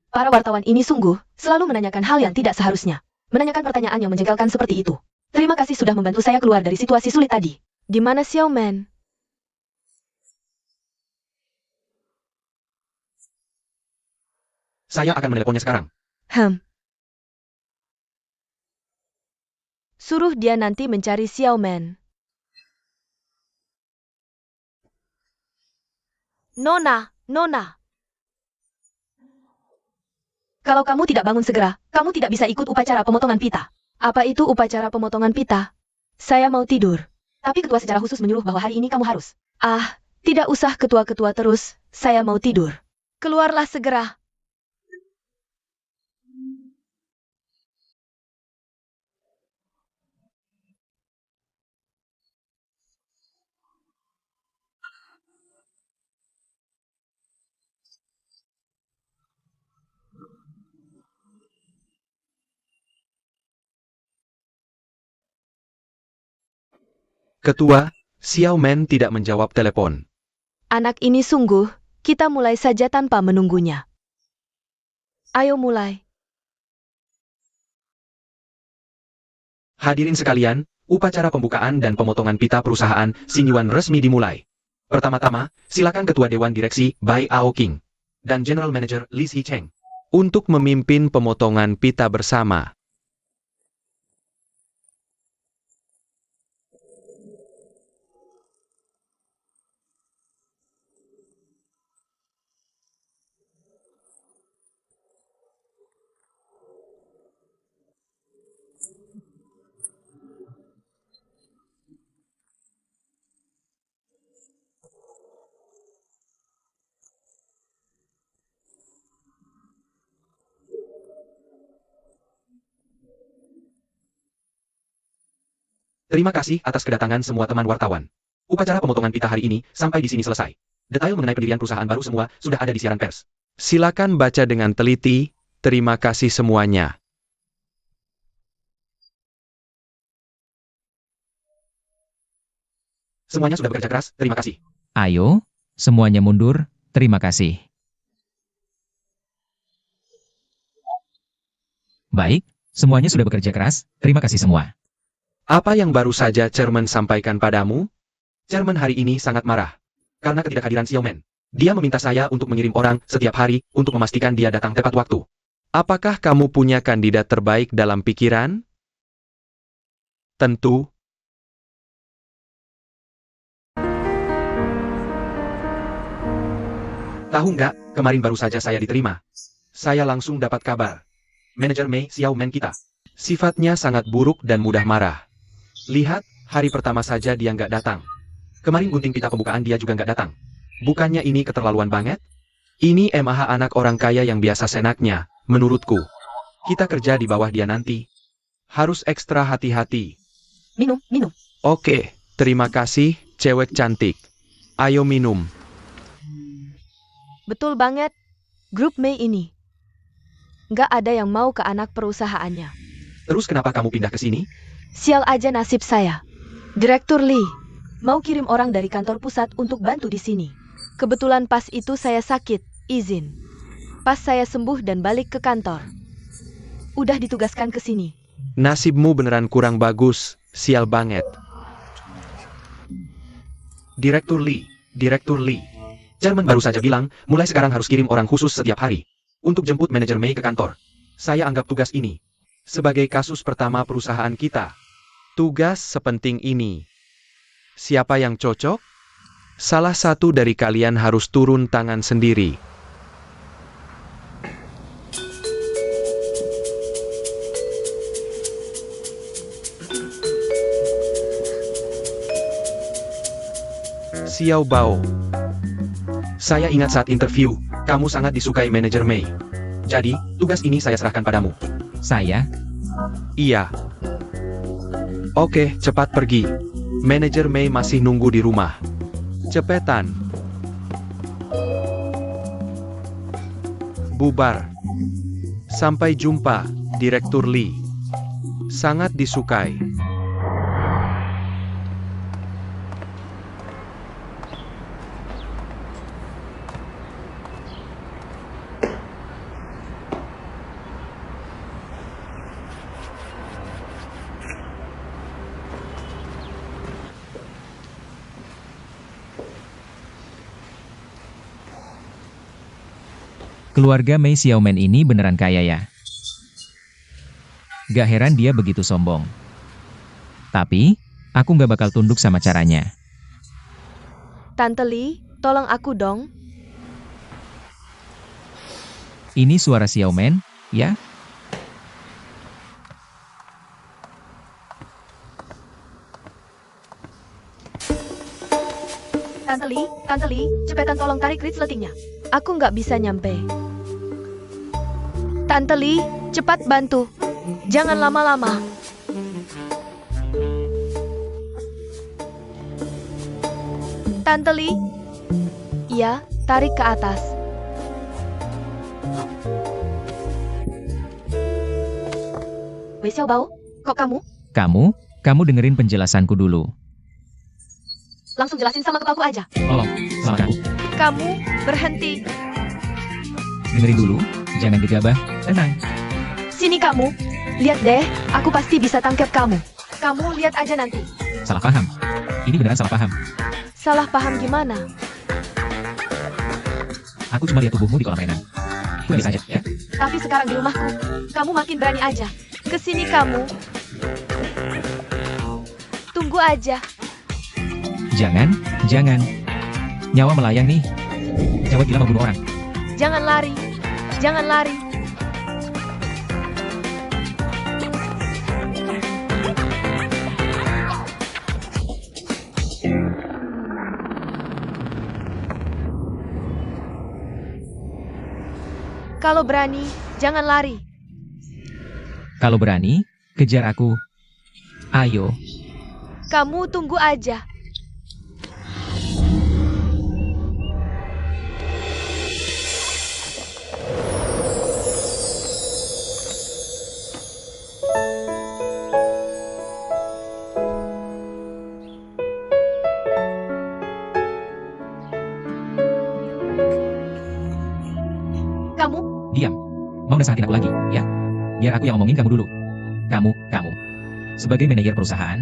para wartawan ini sungguh selalu menanyakan hal yang tidak seharusnya. Menanyakan pertanyaan yang menjengkelkan seperti itu. Terima kasih sudah membantu saya keluar dari situasi sulit tadi. Di mana Xiao Men? Saya akan meneleponnya sekarang. Suruh dia nanti mencari Xiao Men. Nona. Kalau kamu tidak bangun segera, kamu tidak bisa ikut upacara pemotongan pita. Apa itu upacara pemotongan pita? Saya mau tidur. Tapi ketua secara khusus menyuruh bahwa hari ini kamu harus. Tidak usah ketua-ketua terus, saya mau tidur. Keluarlah segera. Ketua, Xiao Men tidak menjawab telepon. Anak ini sungguh, kita mulai saja tanpa menunggunya. Ayo mulai. Hadirin sekalian, upacara pembukaan dan pemotongan pita perusahaan Xingyuan resmi dimulai. Pertama-tama, silakan Ketua Dewan Direksi Bai Ao King dan General Manager Li Xicheng untuk memimpin pemotongan pita bersama. Terima kasih atas kedatangan semua teman wartawan. Upacara pemotongan pita hari ini sampai di sini selesai. Detail mengenai pendirian perusahaan baru semua sudah ada di siaran pers. Silakan baca dengan teliti. Terima kasih semuanya. Semuanya sudah bekerja keras, terima kasih. Ayo, semuanya mundur, terima kasih. Baik, semuanya sudah bekerja keras, terima kasih semua. Apa yang baru saja Chairman sampaikan padamu? Chairman hari ini sangat marah. Karena ketidakhadiran Xiao Men. Dia meminta saya untuk mengirim orang setiap hari untuk memastikan dia datang tepat waktu. Apakah kamu punya kandidat terbaik dalam pikiran? Tentu. Tahu nggak, kemarin baru saja saya diterima. Saya langsung dapat kabar. Manajer Mei Xiao Men kita. Sifatnya sangat buruk dan mudah marah. Lihat, hari pertama saja dia nggak datang. Kemarin gunting pita pembukaan dia juga nggak datang. Bukannya ini keterlaluan banget? Ini anak orang kaya yang biasa senaknya, menurutku. Kita kerja di bawah dia nanti. Harus ekstra hati-hati. Minum, minum. Oke, terima kasih, cewek cantik. Ayo minum. Betul banget. Grup Mei ini. Nggak ada yang mau ke anak perusahaannya. Terus kenapa kamu pindah ke sini? Sial aja nasib saya. Direktur Lee, mau kirim orang dari kantor pusat untuk bantu di sini. Kebetulan pas itu saya sakit, izin. Pas saya sembuh dan balik ke kantor. Udah ditugaskan ke sini. Nasibmu beneran kurang bagus, sial banget. Direktur Lee. Chairman baru saja bilang, mulai sekarang harus kirim orang khusus setiap hari untuk jemput manajer Mei ke kantor. Saya anggap tugas ini sebagai kasus pertama perusahaan kita. Tugas sepenting ini. Siapa yang cocok? Salah satu dari kalian harus turun tangan sendiri. Xiao Bao. Saya ingat saat interview, kamu sangat disukai manajer Mei. Jadi, tugas ini saya serahkan padamu. Saya? Iya. Oke, cepat pergi. Manajer Mei masih nunggu di rumah. Cepetan. Bubar. Sampai jumpa, Direktur Lee. Sangat disukai. Keluarga Mei Xiaomen ini beneran kaya ya. Gak heran dia begitu sombong. Tapi, aku gak bakal tunduk sama caranya. Tante Lee, tolong aku dong. Ini suara Xiaomen, ya? Tante Lee, cepetan tolong tarik resletingnya. Aku nggak bisa nyampe. Tante Lee, cepat bantu. Jangan lama-lama. Tante Lee. Iya, tarik ke atas. Wei Xiaobao, kok kamu? Kamu dengerin penjelasanku dulu. Langsung jelasin sama kepalaku aja. Tolong, selamatkan. Kamu berhenti. Dengerin dulu, jangan gegabah, tenang. Sini kamu. Lihat deh, aku pasti bisa tangkap kamu. Kamu lihat aja nanti. Salah paham. Ini beneran salah paham. Salah paham gimana? Aku cuma lihat tubuhmu di kolam renang. Itu bisa aja, ya? Tapi sekarang di rumahku, kamu makin berani aja. Kesini kamu. Tunggu aja. Jangan. Nyawa melayang nih. Cewek gila mau bunuh orang. Jangan lari. Kalau berani, jangan lari. Kalau berani, kejar aku. Ayo. Kamu tunggu aja. Kamu? Diam. Mau nasehatin aku lagi, ya? Biar aku yang ngomongin kamu dulu. Kamu. Sebagai manajer perusahaan,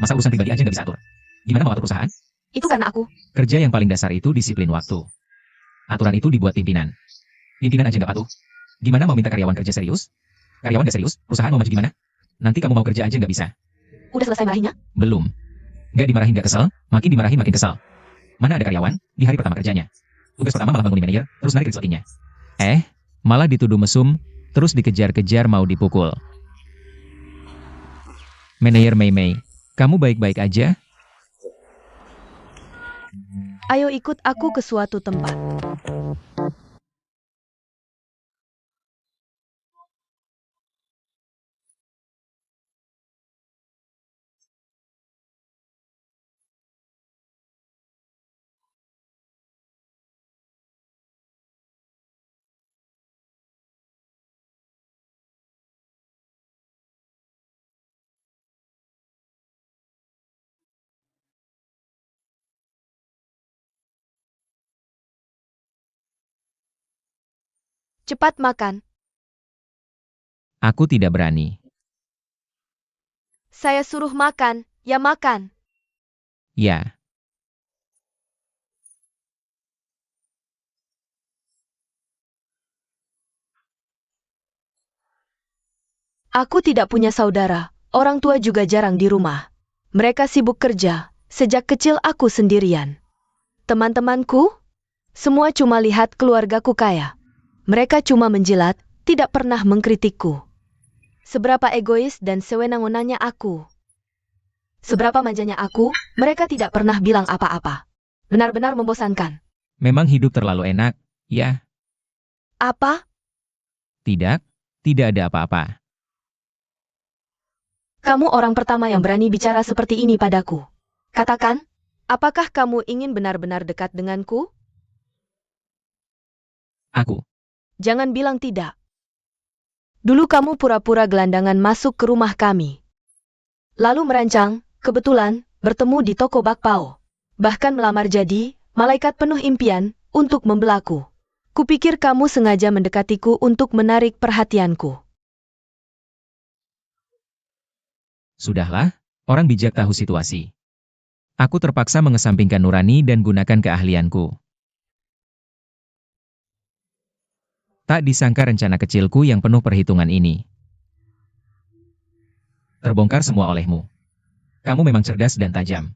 masa urusan pribadi aja nggak bisa atur? Gimana mau atur perusahaan? Itu karena aku. Kerja yang paling dasar itu disiplin waktu. Aturan itu dibuat pimpinan. Pimpinan aja nggak patuh. Gimana mau minta karyawan kerja serius? Karyawan nggak serius, perusahaan mau maju gimana? Nanti kamu mau kerja aja nggak bisa. Udah selesai marahinnya? Belum. Nggak dimarahin nggak kesel, makin dimarahin makin kesel. Mana ada karyawan di hari pertama kerjanya? Tugas pertama malah bangunin manajer, terus narik resletingnya. Malah dituduh mesum, terus dikejar-kejar mau dipukul. Manajer Mei, kamu baik-baik aja? Ayo ikut aku ke suatu tempat. Cepat makan. Aku tidak berani. Saya suruh makan, ya makan. Ya, Aku tidak punya saudara, orang tua juga jarang di rumah. Mereka sibuk kerja, sejak kecil aku sendirian. Teman-temanku, semua cuma lihat keluargaku kaya. Mereka cuma menjilat, tidak pernah mengkritikku. Seberapa egois dan sewenang-wenangnya aku. Seberapa manjanya aku, mereka tidak pernah bilang apa-apa. Benar-benar membosankan. memang hidup terlalu enak. Ya, Apa? tidak ada apa-apa. Kamu orang pertama yang berani bicara seperti ini padaku. Katakan, apakah kamu ingin benar-benar dekat denganku? Aku, Jangan bilang tidak. Dulu kamu pura-pura gelandangan masuk ke rumah kami. Lalu merancang, kebetulan, bertemu di toko bakpao. Bahkan melamar jadi, malaikat penuh impian, untuk membelaku. Kupikir kamu sengaja mendekatiku untuk menarik perhatianku. sudahlah, orang bijak tahu situasi. Aku terpaksa mengesampingkan nurani dan gunakan keahlianku. Tak disangka rencana kecilku yang penuh perhitungan ini terbongkar semua olehmu. Kamu memang cerdas dan tajam.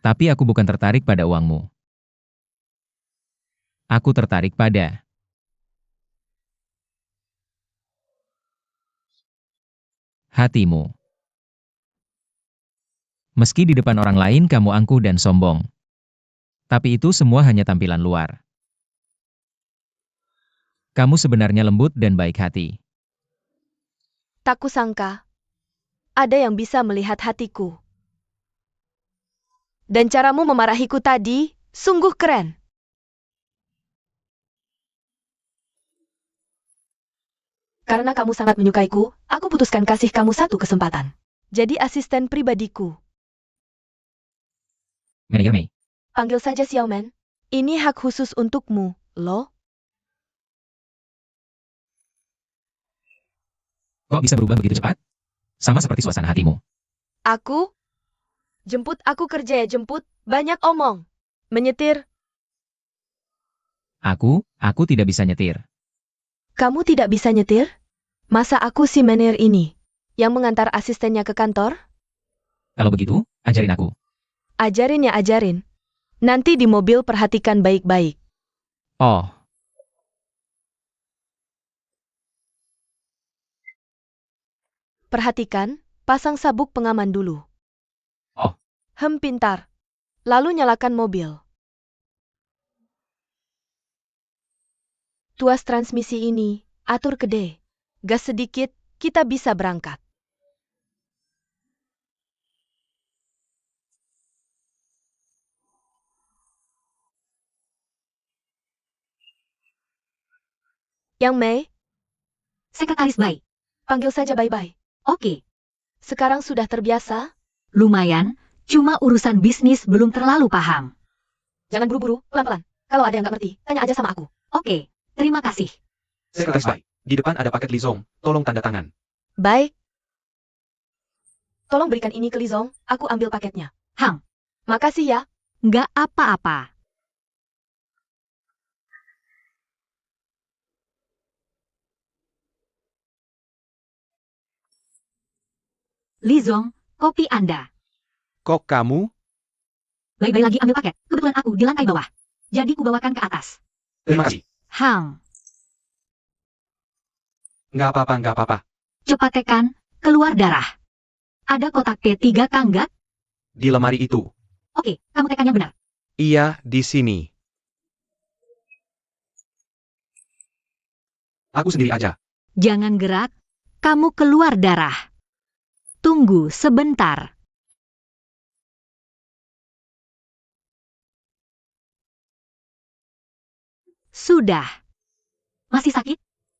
Tapi aku bukan tertarik pada uangmu. Aku tertarik pada hatimu. Meski di depan orang lain kamu angkuh dan sombong. Tapi itu semua hanya tampilan luar. Kamu sebenarnya lembut dan baik hati. Tak kusangka, ada yang bisa melihat hatiku. Dan caramu memarahiku tadi, sungguh keren. Karena kamu sangat menyukaiku, aku putuskan kasih kamu satu kesempatan. Jadi asisten pribadiku. Manajer Mei, Panggil saja Xiaoman. Ini hak khusus untukmu, loh. kok bisa berubah begitu cepat? Sama seperti suasana hatimu. Aku? Jemput aku kerja ya jemput, banyak omong. Menyetir, Aku tidak bisa nyetir. kamu tidak bisa nyetir? Masa aku si menir ini, yang mengantar asistennya ke kantor? Kalau begitu, ajarin aku. Ajarin ya ajarin. Nanti di mobil perhatikan baik-baik. Oh, Perhatikan, pasang sabuk pengaman dulu. Oh. Pintar. Lalu nyalakan mobil. Tuas transmisi ini, atur ke D. Gas sedikit, kita bisa berangkat. Yang Mei, Sekretaris Bai. panggil saja bye-bye. Oke, Sekarang sudah terbiasa? lumayan, cuma urusan bisnis belum terlalu paham. Jangan buru-buru, pelan-pelan. Kalau ada yang nggak ngerti, tanya aja sama aku. Oke, terima kasih. Sekretaris Bai, di depan ada paket Lizong, tolong tanda tangan. Baik. Tolong berikan ini ke Lizong, aku ambil paketnya. Hang, Makasih ya. nggak apa-apa. Lizong, kopi Anda. Kok kamu? Bai-bai lagi ambil paket. Kebetulan aku di lantai bawah. Jadi kubawakan ke atas. Terima kasih. Hang, Nggak apa-apa, nggak apa-apa. cepat tekan, keluar darah. Ada kotak P3 Kang nggak? Di lemari itu. Oke, kamu tekannya benar. Iya, di sini. Aku sendiri aja. Jangan gerak, kamu keluar darah. Tunggu sebentar. Sudah. Masih sakit?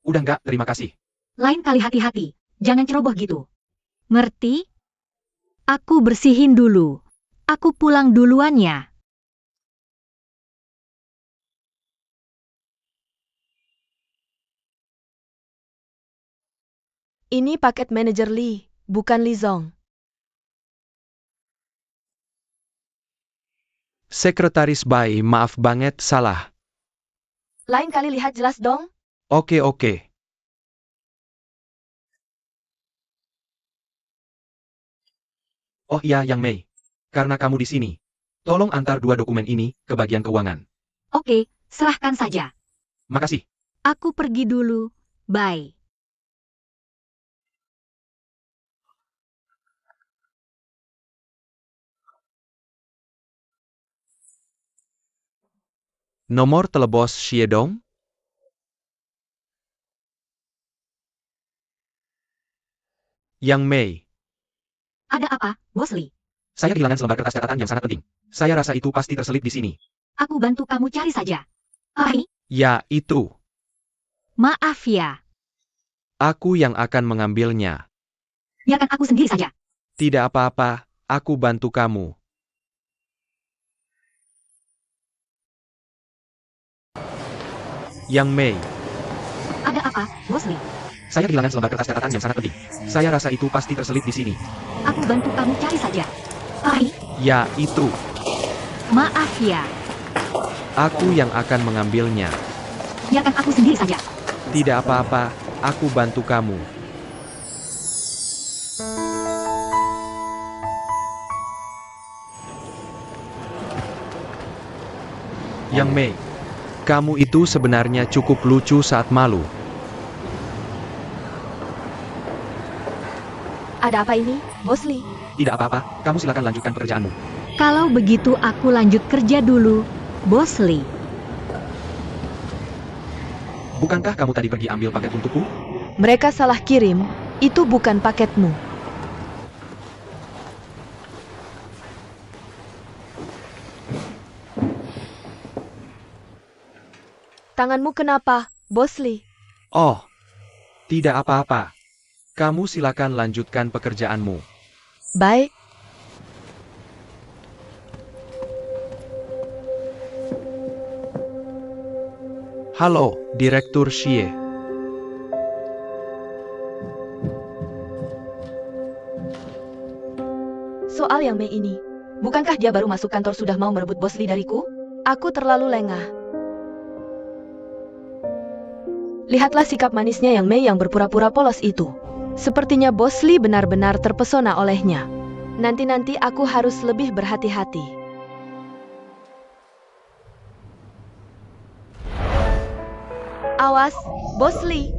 Udah nggak, terima kasih. Lain kali hati-hati. Jangan ceroboh gitu. Ngerti? Aku bersihin dulu. Aku pulang duluan ya. Ini paket manajer Lee, bukan Lee Zong. Sekretaris Bai, maaf banget salah. Lain kali lihat jelas dong. Oke oke. Oh iya Yang Mei. Karena kamu di sini. Tolong antar dua dokumen ini ke bagian keuangan. Oke, serahkan saja. Makasih. Aku pergi dulu. Bye. Nomor telebos Xiedong? Yang Mei. Ada apa, Bos Lee? Saya kehilangan selembar kertas catatan yang sangat penting. Saya rasa itu pasti terselip di sini. Aku bantu kamu cari saja. Hai, Ya, itu. maaf ya. Aku yang akan mengambilnya. Biarkan aku sendiri saja. Tidak apa-apa, aku bantu kamu. Yang Mei. Ada apa, Bos Lee? Saya kehilangan selembar kertas catatan yang sangat penting. Saya rasa itu pasti terselip di sini. Aku bantu kamu cari saja. Hai, Ya, itu. maaf ya. Aku yang akan mengambilnya. Biarkan aku sendiri saja. Tidak apa-apa, aku bantu kamu. Yang Mei, kamu itu sebenarnya cukup lucu saat malu. Ada apa ini, Bos Lee? Tidak apa-apa, kamu silakan lanjutkan pekerjaanmu. Kalau begitu aku lanjut kerja dulu, Bos Lee. Bukankah kamu tadi pergi ambil paket untukku? Mereka salah kirim, itu bukan paketmu. Tanganmu kenapa, Bos Lee? Oh, tidak apa-apa. Kamu silakan lanjutkan pekerjaanmu. Baik. Halo, Direktur Xie. Soal Yang Mei ini, bukankah dia baru masuk kantor sudah mau merebut Bos Lee dariku? Aku terlalu lengah. Lihatlah sikap manisnya Yang Mei yang berpura-pura polos itu. Sepertinya Bos Lee benar-benar terpesona olehnya. Nanti-nanti aku harus lebih berhati-hati. Awas, Bos Lee.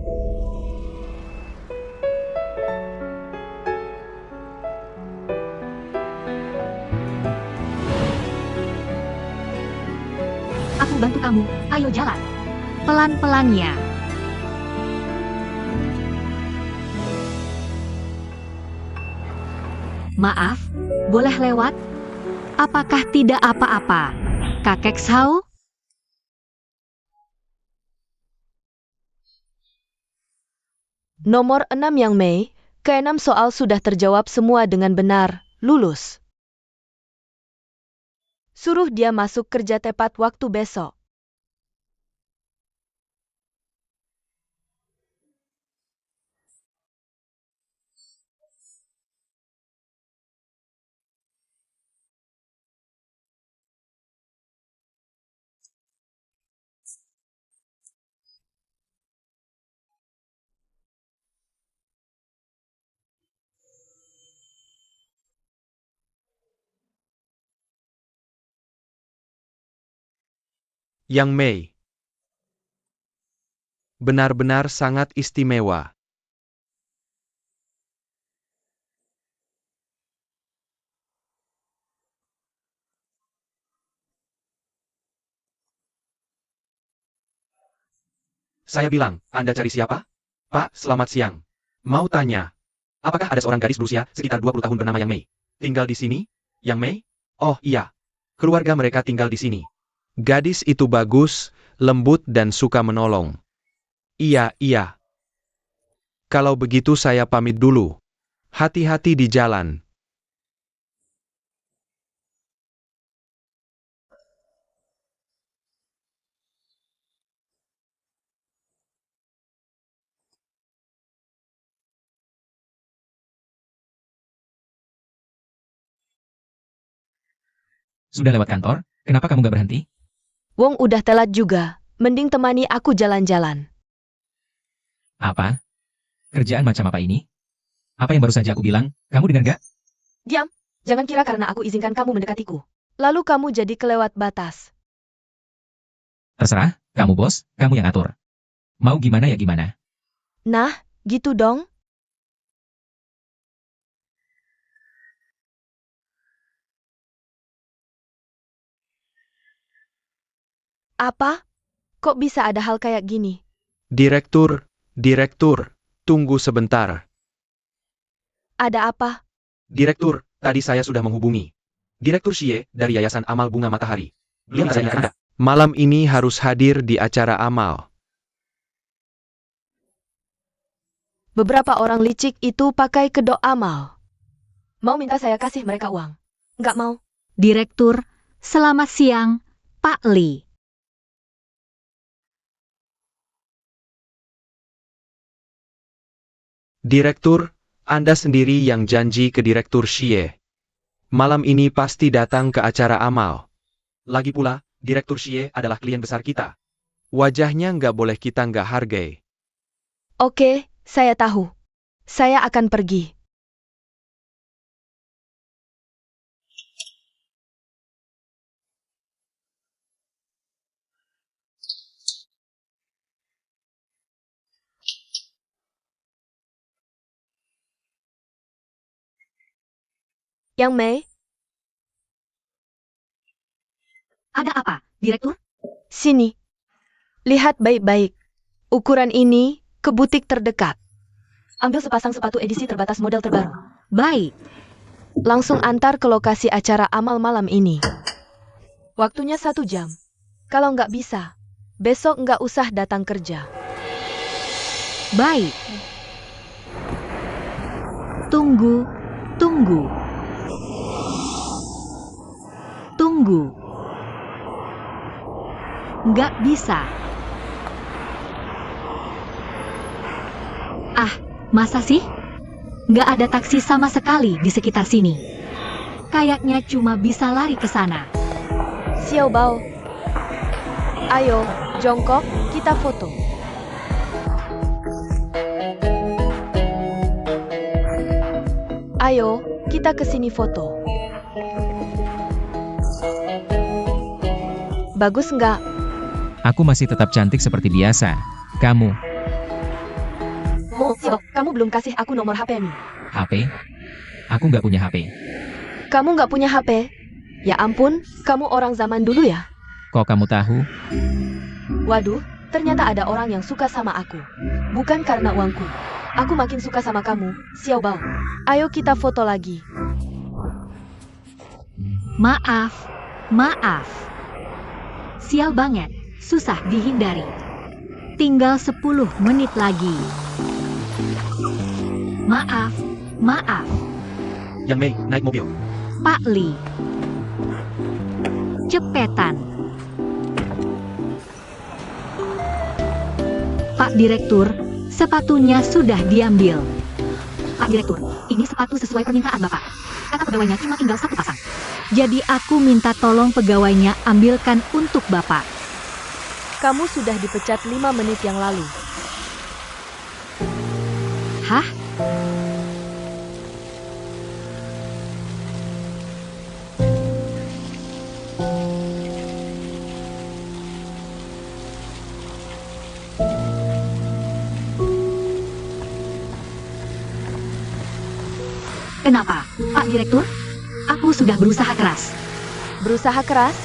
Aku bantu kamu. Ayo jalan. Pelan-pelan ya. Maaf, boleh lewat? Apakah tidak apa-apa? Kakek Sao? Nomor 6 Yang Mei, ke-6 soal sudah terjawab semua dengan benar, lulus. Suruh dia masuk kerja tepat waktu besok. Yang Mei. Benar-benar sangat istimewa. Saya bilang, Anda cari siapa? Pak, selamat siang. Mau tanya, apakah ada seorang gadis berusia sekitar 20 tahun bernama Yang Mei? Tinggal di sini? Yang Mei? Oh iya. Keluarga mereka tinggal di sini. Gadis itu bagus, lembut dan suka menolong. Iya, iya. Kalau begitu saya pamit dulu. Hati-hati di jalan. Sudah lewat kantor, kenapa kamu gak berhenti? Wong udah telat juga, mending temani aku jalan-jalan. Apa? Kerjaan macam apa ini? Apa yang baru saja aku bilang, kamu dengar gak? Diam, jangan kira karena aku izinkan kamu mendekatiku. Lalu kamu jadi kelewat batas. Terserah, kamu bos, kamu yang atur. Mau gimana ya gimana. Nah, gitu dong. Apa? Kok bisa ada hal kayak gini? Direktur, tunggu sebentar. Ada apa? Direktur, tadi saya sudah menghubungi Direktur Xie dari Yayasan Amal Bunga Matahari. Beliau bisa Anda. Malam ini harus hadir di acara amal. Beberapa orang licik itu pakai kedok amal. Mau minta saya kasih mereka uang? Nggak mau. Direktur, selamat siang, Pak Li. Direktur, Anda sendiri yang janji ke Direktur Xie. Malam ini pasti datang ke acara amal. Lagi pula, Direktur Xie adalah klien besar kita. Wajahnya nggak boleh kita nggak hargai. Oke, saya tahu. Saya akan pergi. Yang Mei, Ada apa, Direktur? sini. Lihat baik-baik. Ukuran ini ke butik terdekat. Ambil sepasang sepatu edisi terbatas model terbaru. Baik, Langsung antar ke lokasi acara amal malam ini. Waktunya 1 jam. Kalau nggak bisa, besok nggak usah datang kerja. baik. Tunggu. Nggak bisa. Ah, masa sih? Nggak ada taksi sama sekali di sekitar sini. Kayaknya cuma bisa lari ke sana. Xiao Bao. Ayo, jongkok, kita foto. Ayo, kita kesini foto. Bagus nggak? Aku masih tetap cantik seperti biasa. Kamu, Mo, Sio, kamu belum kasih aku nomor HP-mu. HP? Aku nggak punya HP. Kamu nggak punya HP? Ya ampun, kamu orang zaman dulu ya? Kok kamu tahu? Waduh, ternyata ada orang yang suka sama aku. Bukan karena uangku. Aku makin suka sama kamu, Xiao Bao. Ayo kita foto lagi. Maaf. Sial banget, susah dihindari. Tinggal 10 menit lagi. Maaf. Yang Mei, naik mobil. Pak Li. Cepetan. Pak Direktur, sepatunya sudah diambil. Pak Direktur, ini sepatu sesuai permintaan Bapak. Kata pegawainya cuma tinggal 1 pasang. Jadi aku minta tolong pegawainya ambilkan untuk Bapak. Kamu sudah dipecat 5 menit yang lalu. Hah? Kenapa, Pak Direktur? Aku sudah berusaha keras. Berusaha keras?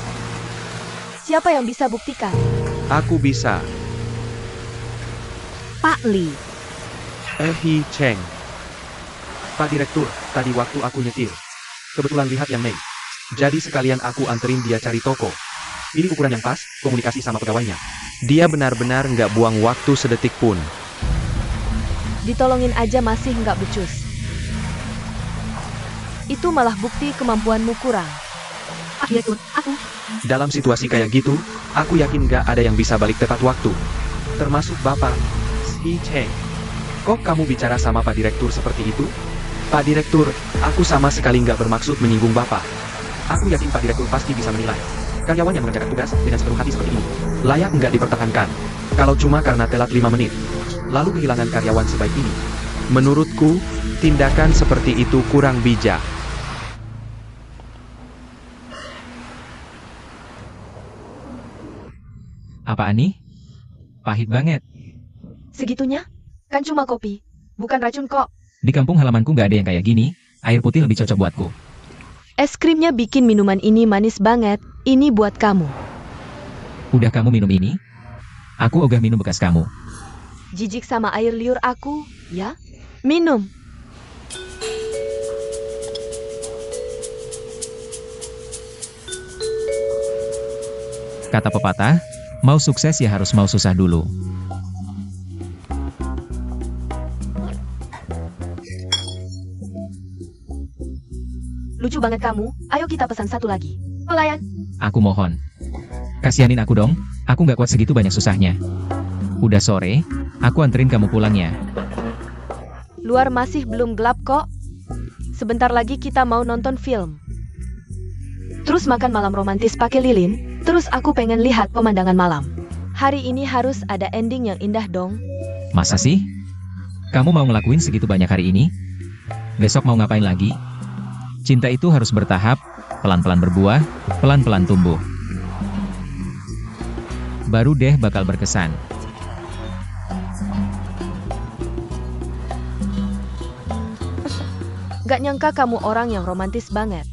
Siapa yang bisa buktikan? Aku bisa. Pak Li. Hi Cheng. Pak Direktur, tadi waktu aku nyetir, kebetulan lihat Yang Mei. Jadi sekalian aku anterin dia cari toko. Pilih ukuran yang pas, komunikasi sama pegawainya. Dia benar-benar nggak buang waktu sedetik pun. Ditolongin aja masih nggak becus. Itu malah bukti kemampuanmu kurang. Pak Direktur, aku. Dalam situasi kayak gitu, aku yakin nggak ada yang bisa balik tepat waktu. Termasuk Bapak, Hi Cheng. Kok kamu bicara sama Pak Direktur seperti itu? Pak Direktur, aku sama sekali nggak bermaksud menyinggung Bapak. Aku yakin Pak Direktur pasti bisa menilai. Karyawan yang mengerjakan tugas dengan sepenuh hati seperti ini, layak nggak dipertahankan. Kalau cuma karena telat 5 menit, lalu kehilangan karyawan sebaik ini. Menurutku, tindakan seperti itu kurang bijak. Apaan nih? Pahit banget. Segitunya? Kan cuma kopi, bukan racun kok. Di kampung halamanku nggak ada yang kayak gini. Air putih lebih cocok buatku. Es krimnya bikin minuman ini manis banget. Ini buat kamu. Udah kamu minum ini? Aku ogah minum bekas kamu. Jijik sama air liur aku, ya? Minum. Kata pepatah, mau sukses ya harus mau susah dulu. Lucu banget kamu. Ayo kita pesan satu lagi. Pelayan. Aku mohon. Kasihanin aku dong, aku nggak kuat segitu banyak susahnya. Udah sore, aku anterin kamu pulang ya. Luar masih belum gelap kok. Sebentar lagi kita mau nonton film. Terus makan malam romantis pakai lilin. Terus aku pengen lihat pemandangan malam. Hari ini harus ada ending yang indah dong. Masa sih? Kamu mau ngelakuin segitu banyak hari ini? Besok mau ngapain lagi? Cinta itu harus bertahap, pelan-pelan berbuah, pelan-pelan tumbuh. Baru deh bakal berkesan. Gak nyangka kamu orang yang romantis banget.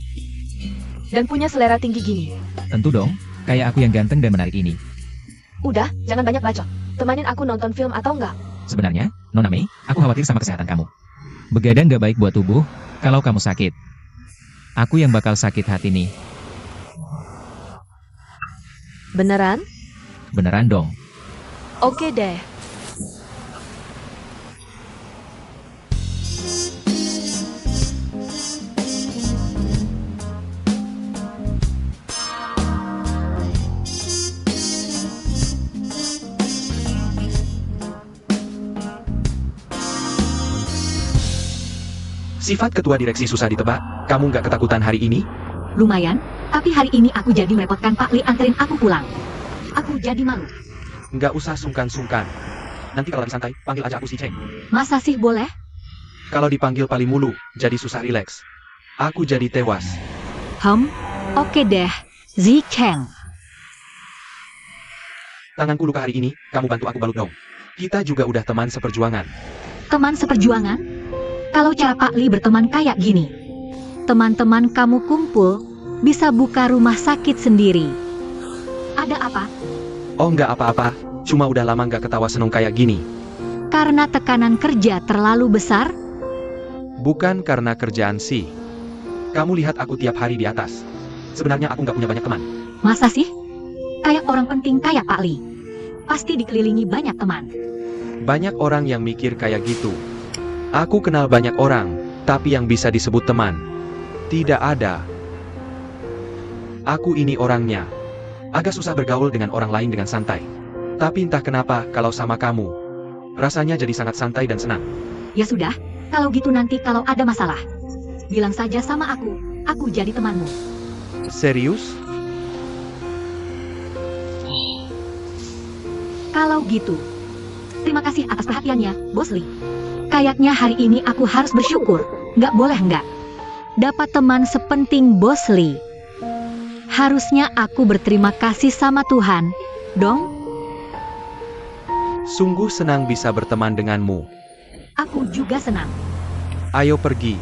Dan punya selera tinggi gini. Tentu dong, kayak aku yang ganteng dan menarik ini. Udah, jangan banyak bacot. Temanin aku nonton film atau enggak? Sebenarnya, Nona Mei, aku khawatir sama kesehatan kamu. Begadang gak baik buat tubuh, kalau kamu sakit. Aku yang bakal sakit hati nih. Beneran? Beneran dong. Oke deh. Sifat ketua direksi susah ditebak. Kamu nggak ketakutan hari ini? Lumayan, tapi hari ini aku jadi merepotkan Pak Li anterin aku pulang. Aku jadi malu. Nggak usah sungkan-sungkan. Nanti kalau lagi santai, panggil aja aku si Cheng. Masa sih boleh? Kalau dipanggil Pali mulu, jadi susah rileks. Aku jadi tewas. Oke deh, Zi Cheng. Tanganku luka hari ini, kamu bantu aku balut dong. Kita juga udah teman seperjuangan. Teman seperjuangan? Kalau cara Pak Li berteman kayak gini, teman-teman kamu kumpul, bisa buka rumah sakit sendiri. Ada apa? Oh nggak apa-apa, cuma udah lama nggak ketawa seneng kayak gini. Karena tekanan kerja terlalu besar? Bukan karena kerjaan sih. Kamu lihat aku tiap hari di atas. Sebenarnya aku nggak punya banyak teman. Masa sih? Kayak orang penting kayak Pak Li. Pasti dikelilingi banyak teman. Banyak orang yang mikir kayak gitu. Aku kenal banyak orang, tapi yang bisa disebut teman, tidak ada. Aku ini orangnya. Agak susah bergaul dengan orang lain dengan santai. Tapi entah kenapa, kalau sama kamu, rasanya jadi sangat santai dan senang. Ya sudah, kalau gitu nanti kalau ada masalah, bilang saja sama aku jadi temanmu. Serius? Kalau gitu, terima kasih atas perhatiannya, Bos Li. Kayaknya hari ini aku harus bersyukur, nggak boleh nggak. Dapat teman sepenting Bos Li. Harusnya aku berterima kasih sama Tuhan, dong. Sungguh senang bisa berteman denganmu. Aku juga senang. Ayo pergi.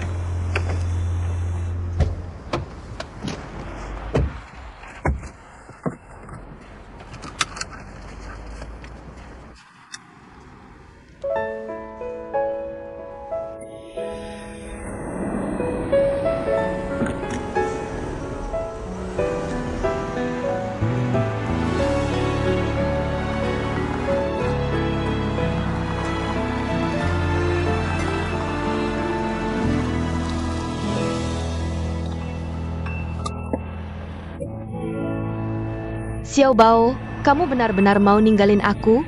Xiao Bao, kamu benar-benar mau ninggalin aku?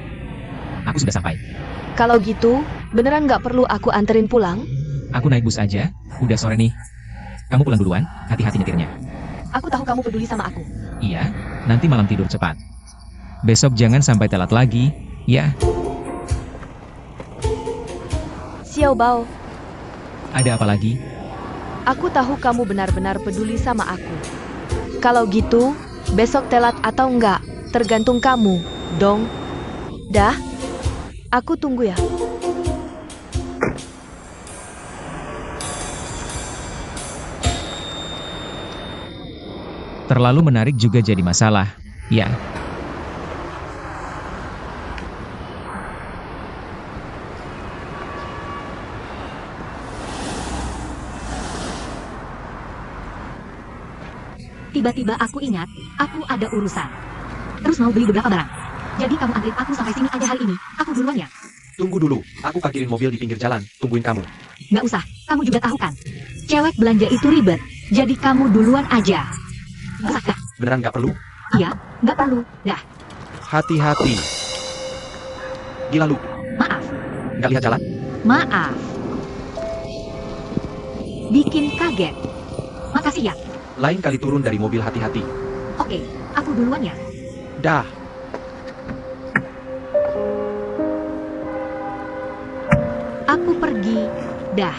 Aku sudah sampai. Kalau gitu, beneran nggak perlu aku anterin pulang? Aku naik bus aja, udah sore nih. Kamu pulang duluan, hati-hati nyetirnya. Aku tahu kamu peduli sama aku. Iya, nanti malam tidur cepat. Besok jangan sampai telat lagi, ya. Xiao Bao, Ada apa lagi? aku tahu kamu benar-benar peduli sama aku. Kalau gitu, besok telat atau enggak, tergantung kamu, dong. Dah, aku tunggu ya. Terlalu menarik juga jadi masalah, ya. Tiba-tiba aku ingat, aku ada urusan. Terus mau beli beberapa barang. Jadi kamu antri aku sampai sini aja hari ini. Aku duluan ya. Tunggu dulu, aku parkirin mobil di pinggir jalan, tungguin kamu. Nggak usah, kamu juga tahu kan. Cewek belanja itu ribet. Jadi kamu duluan aja. Nggak usah, dah. Beneran nggak perlu? Iya, nggak perlu. Dah, Hati-hati. Gila lu, maaf. nggak lihat jalan? Maaf. Bikin kaget. Makasih ya. Lain kali turun dari mobil hati-hati. Oke, aku duluan ya. Dah. Aku pergi. Dah.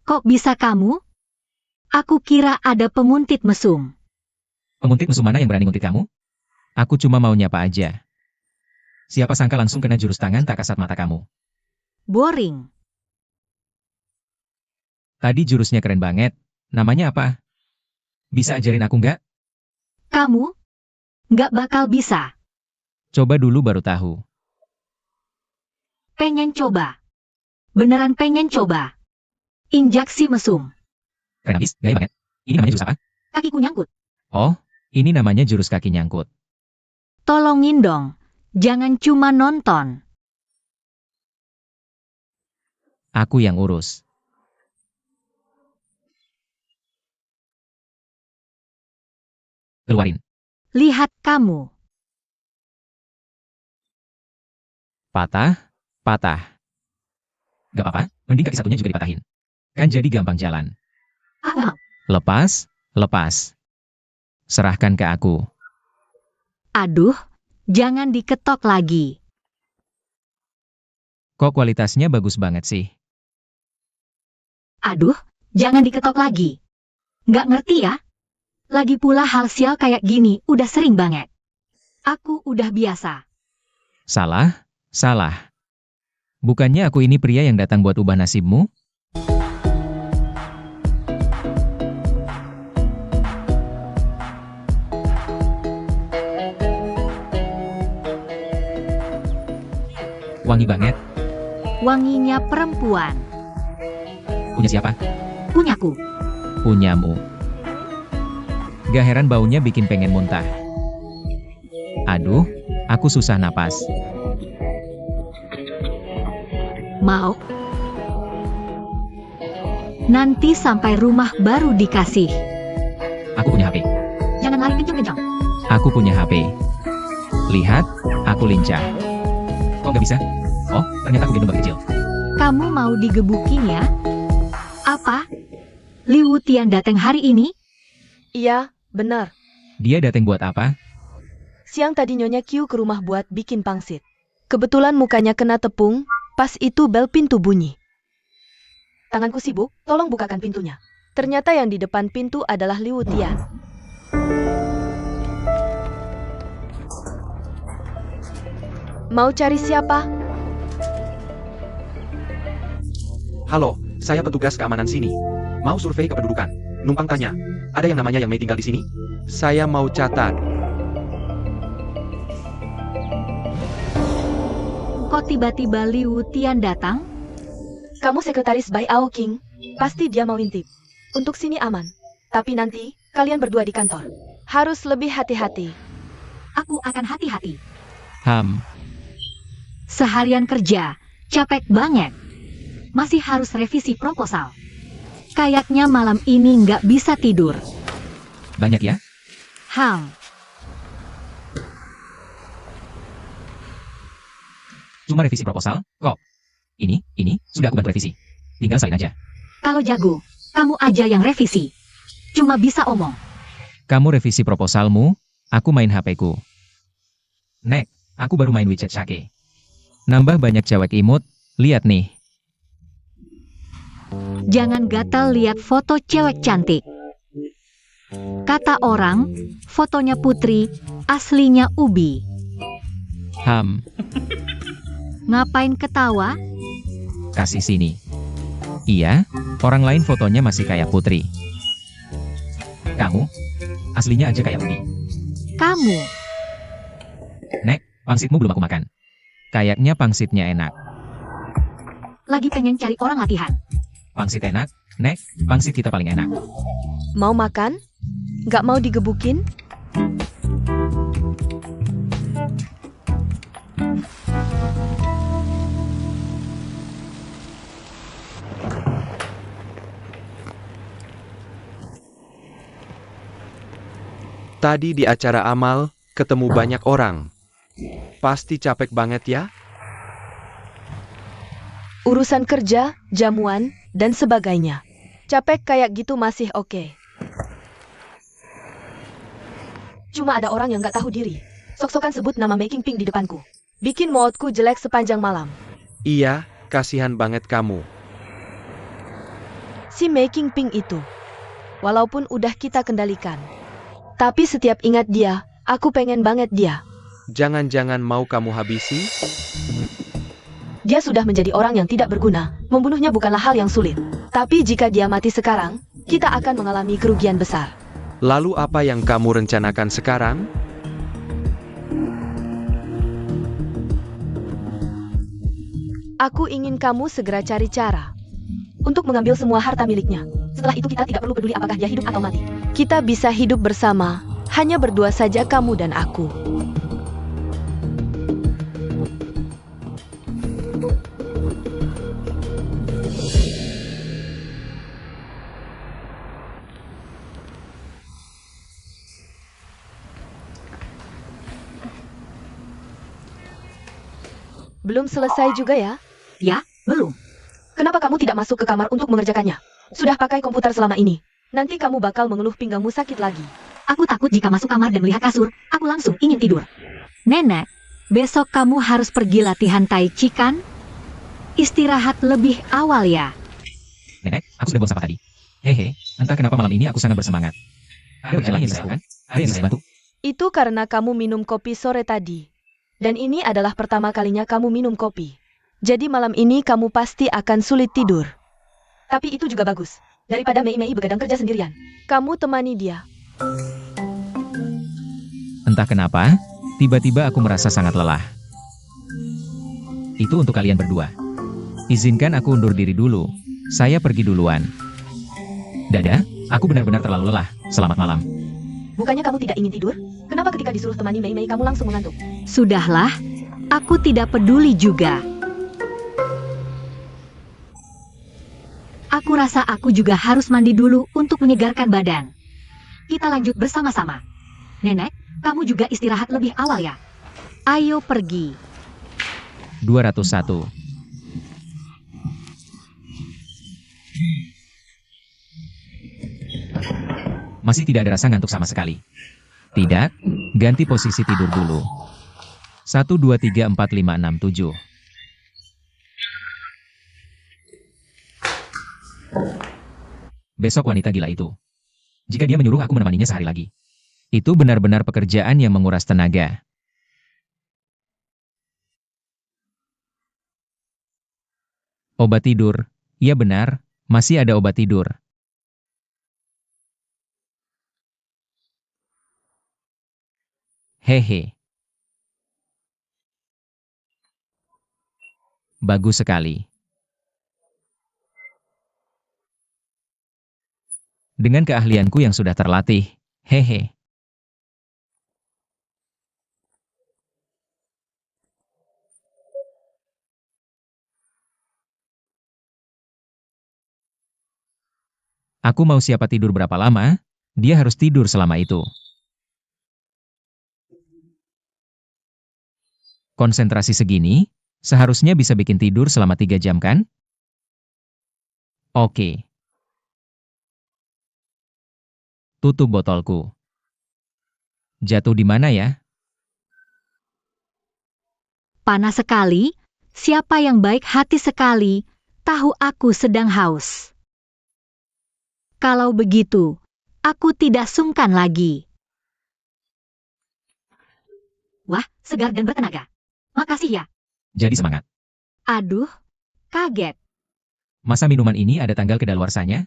Kok bisa kamu? Aku kira ada pemuntit mesum. Pemuntit musuh mana yang berani nguntit kamu? Aku cuma mau nyapa aja. Siapa sangka langsung kena jurus tangan tak kasat mata kamu. Boring. Tadi jurusnya keren banget. Namanya apa? Bisa ajarin aku nggak? Kamu? Nggak bakal bisa. Coba dulu baru tahu. Pengen coba. Beneran pengen coba. Injaksi mesum. Keren abis, gaya banget. Ini namanya jurus apa? Kakiku nyangkut. Oh, ini namanya jurus kaki nyangkut. Tolongin dong. Jangan cuma nonton. Aku yang urus. Keluarin. Lihat kamu. Patah, patah. Gak apa-apa, mending kaki satunya juga dipatahin. Kan jadi gampang jalan. Ah, Lepas, lepas. Serahkan ke aku. aduh, jangan diketok lagi. Kok kualitasnya bagus banget sih? Aduh, jangan diketok lagi. Nggak ngerti ya? Lagi pula hal sial kayak gini udah sering banget. Aku udah biasa. Salah, salah. Bukannya aku ini pria yang datang buat ubah nasibmu? Wangi banget. Wanginya perempuan. Punya siapa? Punyaku. Punyamu. Gak heran baunya bikin pengen muntah. Aduh, aku susah napas. Mau? Nanti sampai rumah baru dikasih. Aku punya HP. Jangan lari kencang-kencang. Aku punya HP. Lihat, aku lincah. Kok gak bisa? Oh, ternyata aku gendong bayi kecil. Kamu mau digebukin ya? Apa? Liu Tian datang hari ini? Iya, benar. Dia datang buat apa? Siang tadi Nyonya Q ke rumah buat bikin pangsit. Kebetulan mukanya kena tepung, pas itu bel pintu bunyi. Tanganku sibuk, tolong bukakan pintunya. Ternyata yang di depan pintu adalah Liu Tian. Mau cari siapa? Halo, saya petugas keamanan sini. Mau survei kependudukan. Numpang tanya, ada yang namanya Yang Mei tinggal di sini? Saya mau catat. Kok tiba-tiba Liu Tian datang? Kamu sekretaris Bai Ao King. Pasti dia mau intip. Untuk sini aman. Tapi nanti, kalian berdua di kantor. Harus lebih hati-hati. Aku akan hati-hati. Seharian kerja, capek banget. Masih harus revisi proposal. Kayaknya malam ini nggak bisa tidur. Banyak ya? Cuma revisi proposal, kok. Ini, sudah aku bantu revisi. Tinggal salin aja. Kalau jago, kamu aja yang revisi. Cuma bisa omong. Kamu revisi proposalmu, aku main HP-ku. Nek, aku baru main WeChat Shake. Nambah banyak cewek imut, lihat nih. Jangan gatal lihat foto cewek cantik. Kata orang, fotonya putri, aslinya ubi. Ngapain ketawa? Kasih sini. Iya, orang lain fotonya masih kayak putri. Kamu, aslinya aja kayak ubi. Kamu. Nek, pangsitmu belum aku makan. Kayaknya pangsitnya enak. Lagi pengen cari orang latihan. Pangsit enak, Nek, pangsit kita paling enak. Mau makan? Nggak mau digebukin? Tadi di acara amal, ketemu banyak orang. Pasti capek banget ya? Urusan kerja, jamuan, dan sebagainya. Capek kayak gitu masih oke. Cuma ada orang yang nggak tahu diri. Sok-sokan sebut nama Making Pink di depanku. Bikin moodku jelek sepanjang malam. Iya, kasihan banget kamu. Si Making Pink itu. Walaupun udah kita kendalikan. Tapi setiap ingat dia, aku pengen banget dia. Jangan-jangan mau kamu habisi? Dia sudah menjadi orang yang tidak berguna. Membunuhnya bukanlah hal yang sulit. Tapi jika dia mati sekarang, kita akan mengalami kerugian besar. Lalu apa yang kamu rencanakan sekarang? Aku ingin kamu segera cari cara. Untuk mengambil semua harta miliknya. Setelah itu kita tidak perlu peduli apakah dia hidup atau mati. Kita bisa hidup bersama, hanya berdua saja kamu dan aku. Belum selesai juga ya? Ya, belum. Kenapa kamu tidak masuk ke kamar untuk mengerjakannya? Sudah pakai komputer selama ini. Nanti kamu bakal mengeluh pinggangmu sakit lagi. Aku takut jika masuk kamar dan melihat kasur, aku langsung ingin tidur. Nenek, besok kamu harus pergi latihan tai chi kan? Istirahat lebih awal ya. Nenek, aku sudah buang sampah tadi. Hehe, entah kenapa malam ini aku sangat bersemangat. Ada yang bisa lakukan? Ada yang bisa bantu? Itu karena kamu minum kopi sore tadi. Dan ini adalah pertama kalinya kamu minum kopi. Jadi malam ini kamu pasti akan sulit tidur. Tapi itu juga bagus. Daripada Mei begadang kerja sendirian. Kamu temani dia. Entah kenapa, tiba-tiba aku merasa sangat lelah. Itu untuk kalian berdua. Izinkan aku undur diri dulu. Saya pergi duluan. Dadah, aku benar-benar terlalu lelah. Selamat malam. Bukannya kamu tidak ingin tidur? Kenapa ketika disuruh temani Mei kamu langsung mengantuk? Sudahlah, aku tidak peduli juga. Aku rasa aku juga harus mandi dulu untuk menyegarkan badan. Kita lanjut bersama-sama. Nenek, kamu juga istirahat lebih awal ya. Ayo pergi. 201. Masih tidak ada rasa ngantuk sama sekali. Tidak, ganti posisi tidur dulu. 1, 2, 3, 4, 5, 6, 7. Besok wanita gila itu. Jika dia menyuruh aku menemaninya sehari lagi. Itu benar-benar pekerjaan yang menguras tenaga. Obat tidur. Iya benar, masih ada obat tidur. Hehe. Bagus sekali. Dengan keahlianku yang sudah terlatih, hehe. Aku mau siapa tidur berapa lama, dia harus tidur selama itu. Konsentrasi segini, seharusnya bisa bikin tidur selama 3 jam kan? Oke. Tutup botolku. Jatuh di mana ya? Panas sekali, siapa yang baik hati sekali, tahu aku sedang haus. Kalau begitu, aku tidak sungkan lagi. Wah, segar dan bertenaga. Makasih ya. Jadi semangat. Aduh, kaget. Masa minuman ini ada tanggal kedaluarsanya?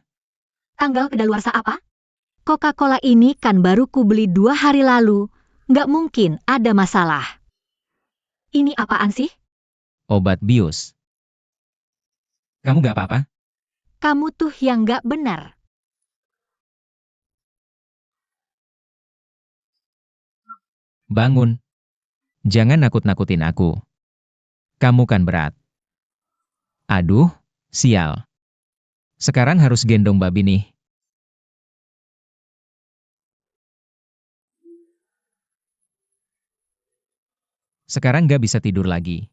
Tanggal kedaluarsa apa? Coca-Cola ini kan baru kubeli 2 hari lalu. Nggak mungkin ada masalah. Ini apaan sih? Obat bius. Kamu gak apa-apa? Kamu tuh yang nggak benar. Bangun. Jangan nakut-nakutin aku. Kamu kan berat. Aduh, sial. Sekarang harus gendong babi nih. Sekarang gak bisa tidur lagi.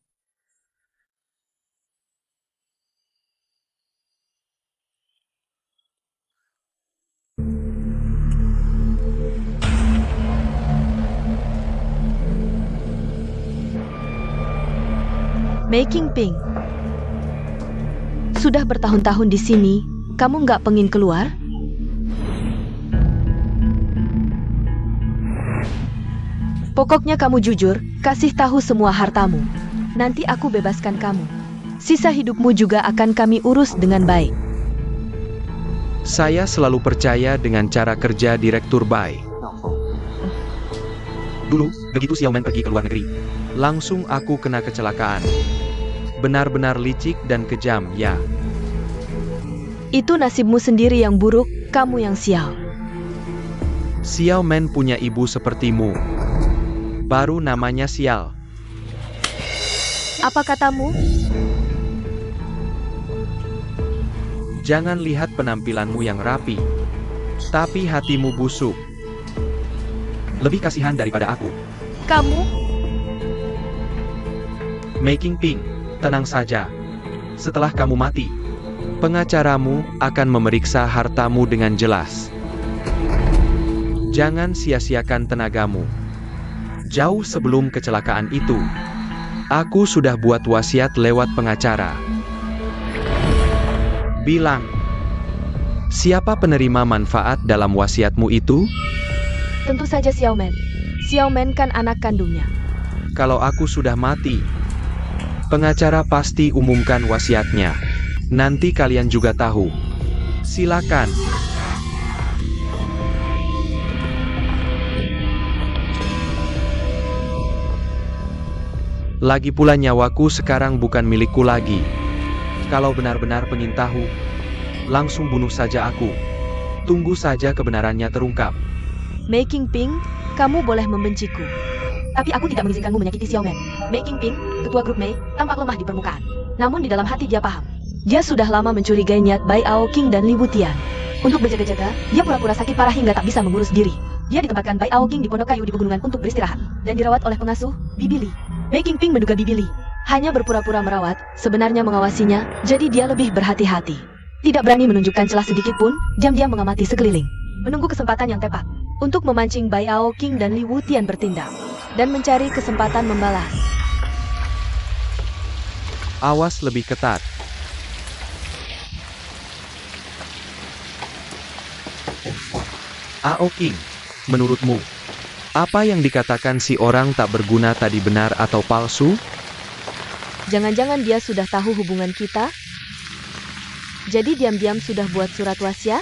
Making Pink. Sudah bertahun-tahun di sini, kamu nggak pengin keluar? Pokoknya kamu jujur, kasih tahu semua hartamu. Nanti aku bebaskan kamu. Sisa hidupmu juga akan kami urus dengan baik. Saya selalu percaya dengan cara kerja Direktur Bai. Dulu, begitu Xiaoman pergi ke luar negeri, langsung aku kena kecelakaan. Benar-benar licik dan kejam, ya. Itu nasibmu sendiri yang buruk, kamu yang sial. Xiaoman punya ibu sepertimu. Baru namanya sial. Apa katamu? Jangan lihat penampilanmu yang rapi, tapi hatimu busuk. Lebih kasihan daripada aku. Kamu? Making Pink, tenang saja. Setelah kamu mati, pengacaramu akan memeriksa hartamu dengan jelas. Jangan sia-siakan tenagamu. Jauh sebelum kecelakaan itu, aku sudah buat wasiat lewat pengacara. Bilang, siapa penerima manfaat dalam wasiatmu itu? Tentu saja Xiaoman. Xiaoman kan anak kandungnya. Kalau aku sudah mati, pengacara pasti umumkan wasiatnya. Nanti kalian juga tahu. Silakan. Lagi pula nyawaku sekarang bukan milikku lagi. Kalau benar-benar pengen tahu, langsung bunuh saja aku. Tunggu saja kebenarannya terungkap. Making Pink, kamu boleh membenciku. Tapi aku tidak mengizinkanmu menyakiti Xiaoman. Making Pink, ketua grup Mei, tampak lemah di permukaan. Namun di dalam hati dia paham. Dia sudah lama mencurigai niat Bai Aoking dan Li Wutian. Untuk berjaga-jaga, dia pura-pura sakit parah hingga tak bisa mengurus diri. Dia ditempatkan Bai Aoking di pondok kayu di pegunungan untuk beristirahat. Dan dirawat oleh pengasuh, Bibi Li. Making Pink menduga Bibi Li hanya berpura-pura merawat, sebenarnya mengawasinya, jadi dia lebih berhati-hati. Tidak berani menunjukkan celah sedikit pun, diam-diam mengamati sekeliling. menunggu kesempatan yang tepat untuk memancing Bai Ao King dan Li Wutian bertindak dan mencari kesempatan membalas. Awas lebih ketat. Ao King, menurutmu, apa yang dikatakan si orang tak berguna tadi benar atau palsu? Jangan-jangan dia sudah tahu hubungan kita? Jadi diam-diam sudah buat surat wasiat?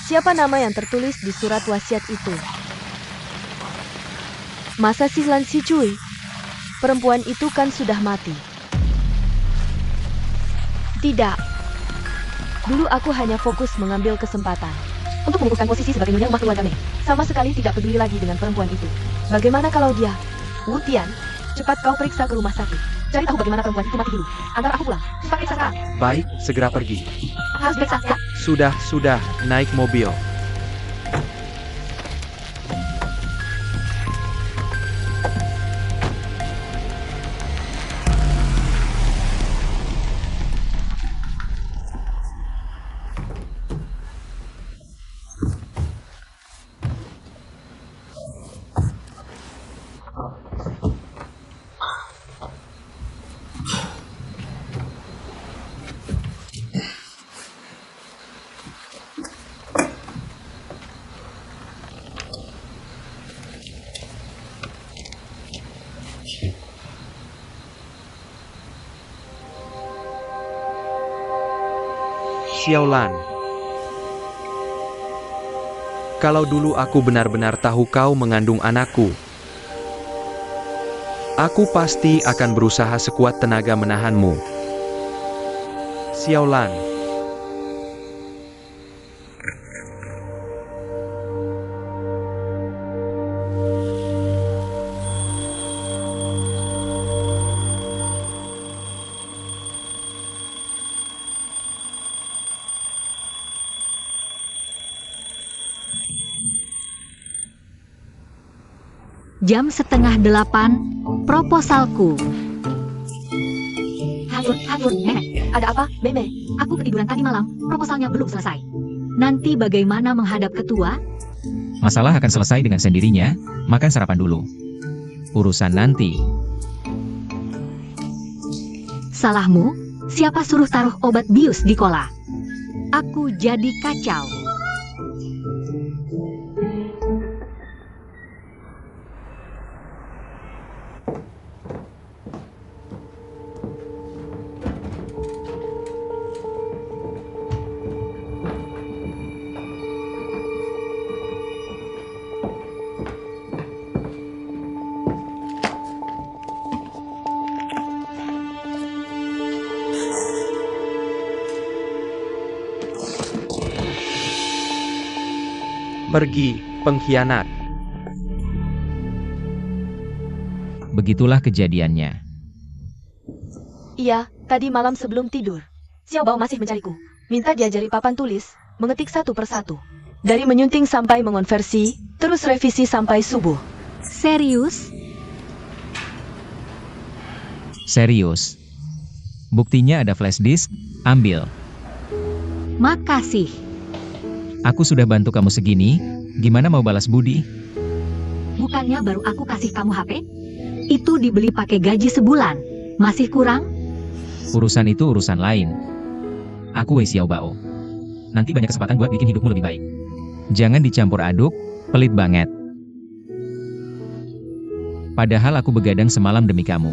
Siapa nama yang tertulis di surat wasiat itu? Masa si Lan Si Cui? Perempuan itu kan sudah mati. Tidak. Dulu aku hanya fokus mengambil kesempatan Untuk mengukuhkan posisi sebagai nyonya rumah keluarga Mei. Sama sekali tidak peduli lagi dengan perempuan itu. Bagaimana kalau dia? Wutian, cepat kau periksa ke rumah sakit. Cari tahu bagaimana perempuan itu mati dulu. Antar aku pulang. Cepat periksa sekarang. Baik, segera pergi. Harus periksa ya. Sudah, naik mobil. Xiaolan, kalau dulu aku benar-benar tahu kau mengandung anakku, aku pasti akan berusaha sekuat tenaga menahanmu. Xiaolan. Jam 7:30, proposalku. Hanyur, Nenek. Ada apa, Meme? Aku ketiduran tadi malam, proposalnya belum selesai. Nanti bagaimana menghadap ketua? Masalah akan selesai dengan sendirinya, makan sarapan dulu. Urusan nanti. Salahmu, siapa suruh taruh obat bius di kola? Aku jadi kacau. Pergi, pengkhianat. Begitulah kejadiannya. Iya, tadi malam sebelum tidur. Xiao Bao masih mencariku. Minta diajari papan tulis, mengetik satu persatu. Dari menyunting sampai mengonversi, terus revisi sampai subuh. Serius? Serius. Buktinya ada flash disk, ambil. Makasih. Aku sudah bantu kamu segini, gimana mau balas budi? Bukannya baru aku kasih kamu HP? Itu dibeli pakai gaji sebulan. Masih kurang? Urusan itu urusan lain. Aku Wei Xiao Bao. Nanti banyak kesempatan buat bikin hidupmu lebih baik. Jangan dicampur aduk, pelit banget. Padahal aku begadang semalam demi kamu.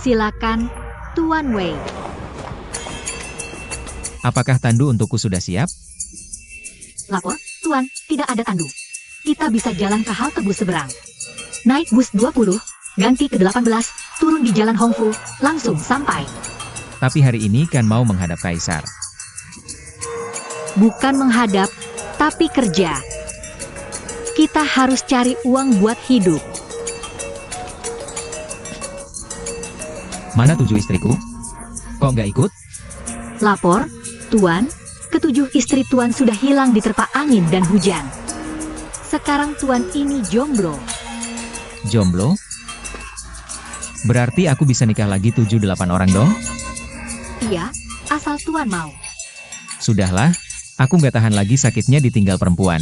Silakan, Tuan Wei. Apakah tandu untukku sudah siap? Lapor, Tuan, tidak ada tandu. Kita bisa jalan ke halte bus seberang. Naik bus 20, ganti ke 18, turun di jalan Hongfu, langsung sampai. Tapi hari ini kan mau menghadap Kaisar. Bukan menghadap, tapi kerja. Kita harus cari uang buat hidup. Mana 7 istriku? Kok nggak ikut? Lapor, Tuan, ketujuh istri Tuan sudah hilang diterpa angin dan hujan. Sekarang Tuan ini jomblo. Jomblo? Berarti aku bisa nikah lagi 7-8 orang dong? Iya, asal Tuan mau. Sudahlah, aku nggak tahan lagi sakitnya ditinggal perempuan.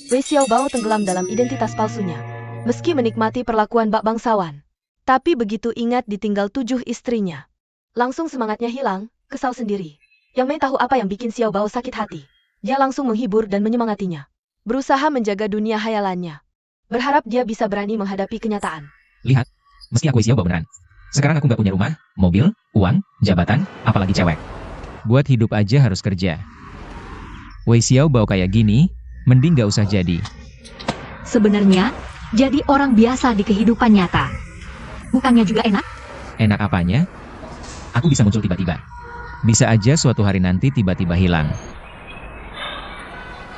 Wei Xiaobao tenggelam dalam identitas palsunya. Meski menikmati perlakuan bak bangsawan, tapi begitu ingat ditinggal 7 istrinya, langsung semangatnya hilang, kesal sendiri. Yang Mei tahu apa yang bikin Xiaobao sakit hati. Dia langsung menghibur dan menyemangatinya. Berusaha menjaga dunia hayalannya. Berharap dia bisa berani menghadapi kenyataan. Lihat, meski aku Xiaobao beneran. Sekarang aku nggak punya rumah, mobil, uang, jabatan, apalagi cewek. Buat hidup aja harus kerja. Wei Xiaobao kayak gini, mending nggak usah jadi. Sebenarnya, jadi orang biasa di kehidupan nyata. Bukannya juga enak? Enak apanya? Aku bisa muncul tiba-tiba. Bisa aja suatu hari nanti tiba-tiba hilang.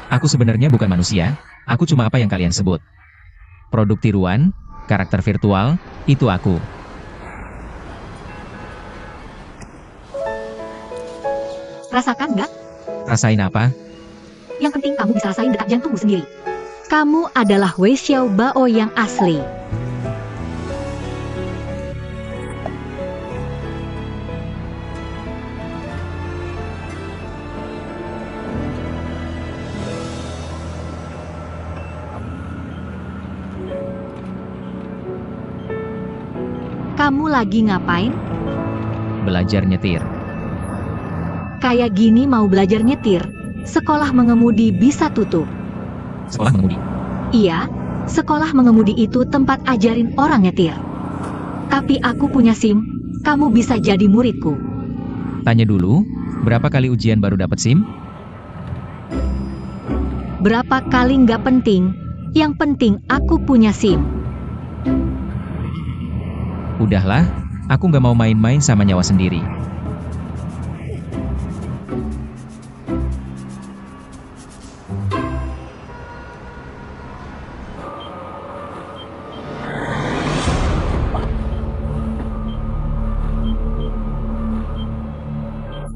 Aku sebenarnya bukan manusia, aku cuma apa yang kalian sebut. Produk tiruan, karakter virtual, itu aku. Rasakan nggak? Rasain apa? Yang penting kamu bisa rasain detak jantungmu sendiri. Kamu adalah Wei Xiaobao yang asli. Kamu lagi ngapain? Belajar nyetir. Kayak gini mau belajar nyetir, sekolah mengemudi bisa tutup. Sekolah mengemudi. Iya, sekolah mengemudi itu tempat ajarin orang nyetir. Tapi aku punya SIM, kamu bisa jadi muridku. Tanya dulu, berapa kali ujian baru dapat SIM? Berapa kali nggak penting, yang penting aku punya SIM. Udahlah, aku nggak mau main-main sama nyawa sendiri.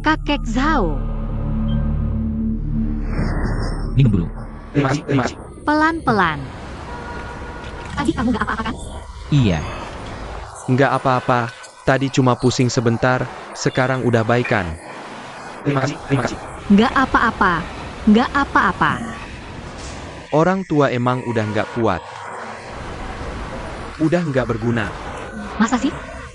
Kakek Zhao, Minum dulu. Terima kasih. pelan-pelan. Tadi kamu nggak apa-apa kan? Iya, Nggak apa-apa, tadi cuma pusing sebentar, sekarang udah baikan. Terima kasih. Nggak apa-apa, nggak apa-apa. Orang tua emang udah nggak kuat. Udah nggak berguna. Masa sih?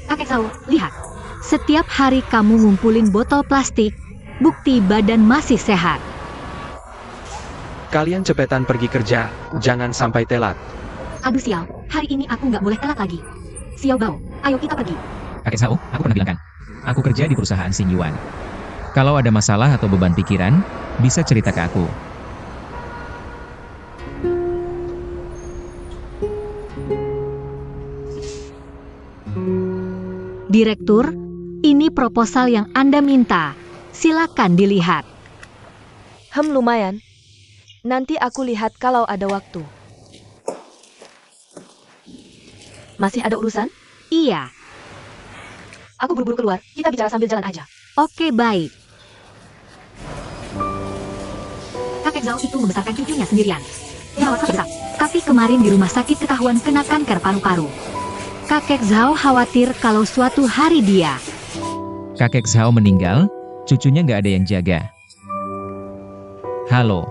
Kakek Zhao, lihat. Setiap hari kamu ngumpulin botol plastik, bukti badan masih sehat. Kalian cepetan pergi kerja, jangan sampai telat. Aduh sial, hari ini aku nggak boleh telat lagi. Xiaobao, ayo kita pergi. Kakek Zhao, aku pernah bilang kan, aku kerja di perusahaan Xing Yuan. Kalau ada masalah atau beban pikiran, bisa cerita ke aku. Direktur, ini proposal yang Anda minta. Silakan dilihat. Lumayan. Nanti aku lihat kalau ada waktu. Masih ada urusan? Iya, Aku buru-buru keluar, kita bicara sambil jalan aja. oke baik. Kakek Zhao itu membesarkan cucunya sendirian. Perawat besar. Tapi kemarin di rumah sakit ketahuan kena kanker paru-paru. Kakek Zhao khawatir kalau suatu hari dia. Kakek Zhao meninggal, cucunya nggak ada yang jaga. Halo.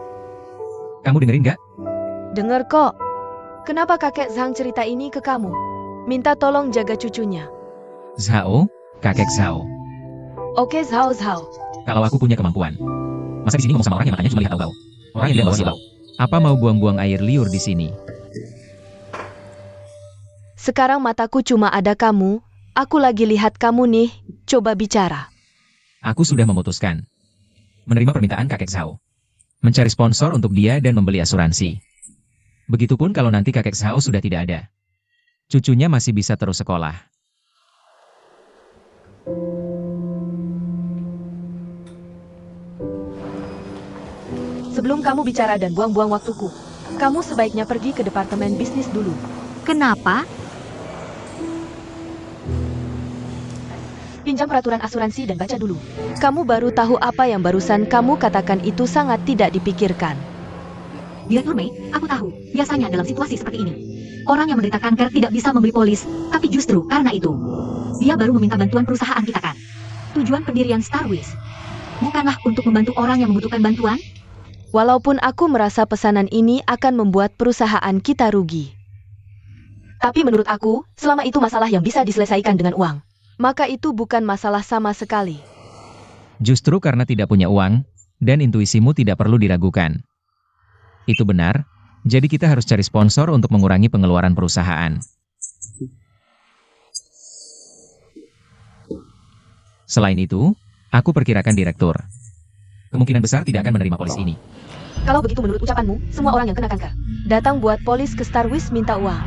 Kamu dengerin nggak? Dengar kok. Kenapa kakek Zhang cerita ini ke kamu? Minta tolong jaga cucunya. Zhao, kakek Zhao. Oke Zhao. Kalau aku punya kemampuan. Masa di sini ngomong sama orang yang matanya cuma lihat bau-bau? Orang yang lihat bau bau. Apa mau buang-buang air liur di sini? Sekarang mataku cuma ada kamu. Aku lagi lihat kamu nih. Coba bicara. Aku sudah memutuskan. Menerima permintaan kakek Zhao. Mencari sponsor untuk dia dan membeli asuransi. Begitupun kalau nanti kakek Zhao sudah tidak ada. Cucunya masih bisa terus sekolah. Sebelum kamu bicara dan buang-buang waktuku, kamu sebaiknya pergi ke departemen bisnis dulu. Kenapa? Pinjam peraturan asuransi dan baca dulu. Kamu baru tahu apa yang barusan kamu katakan itu sangat tidak dipikirkan. Direktur Mei, aku tahu, biasanya dalam situasi seperti ini, orang yang menderita kanker tidak bisa membeli polis, tapi justru karena itu, dia baru meminta bantuan perusahaan kita kan. Tujuan pendirian Starwish bukanlah untuk membantu orang yang membutuhkan bantuan. Walaupun aku merasa pesanan ini akan membuat perusahaan kita rugi. Tapi menurut aku, selama itu masalah yang bisa diselesaikan dengan uang. Maka itu bukan masalah sama sekali. Justru karena tidak punya uang, dan intuisimu tidak perlu diragukan. Itu benar, jadi kita harus cari sponsor untuk mengurangi pengeluaran perusahaan. Selain itu, aku perkirakan direktur kemungkinan besar tidak akan menerima polis ini. Kalau begitu menurut ucapanmu, semua orang yang kena kanker. Datang buat polis ke Starwish minta uang.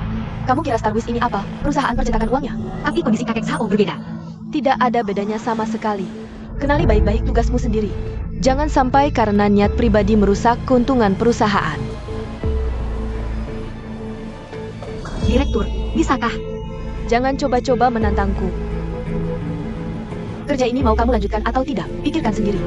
Kamu kira Starwish ini apa? Perusahaan percetakan uangnya? Tapi kondisi kakek Sao berbeda. Tidak ada bedanya sama sekali. Kenali baik-baik tugasmu sendiri. Jangan sampai karena niat pribadi merusak keuntungan perusahaan. Direktur, bisakah? Jangan coba-coba menantangku. Kerja ini mau kamu lanjutkan atau tidak? Pikirkan sendiri.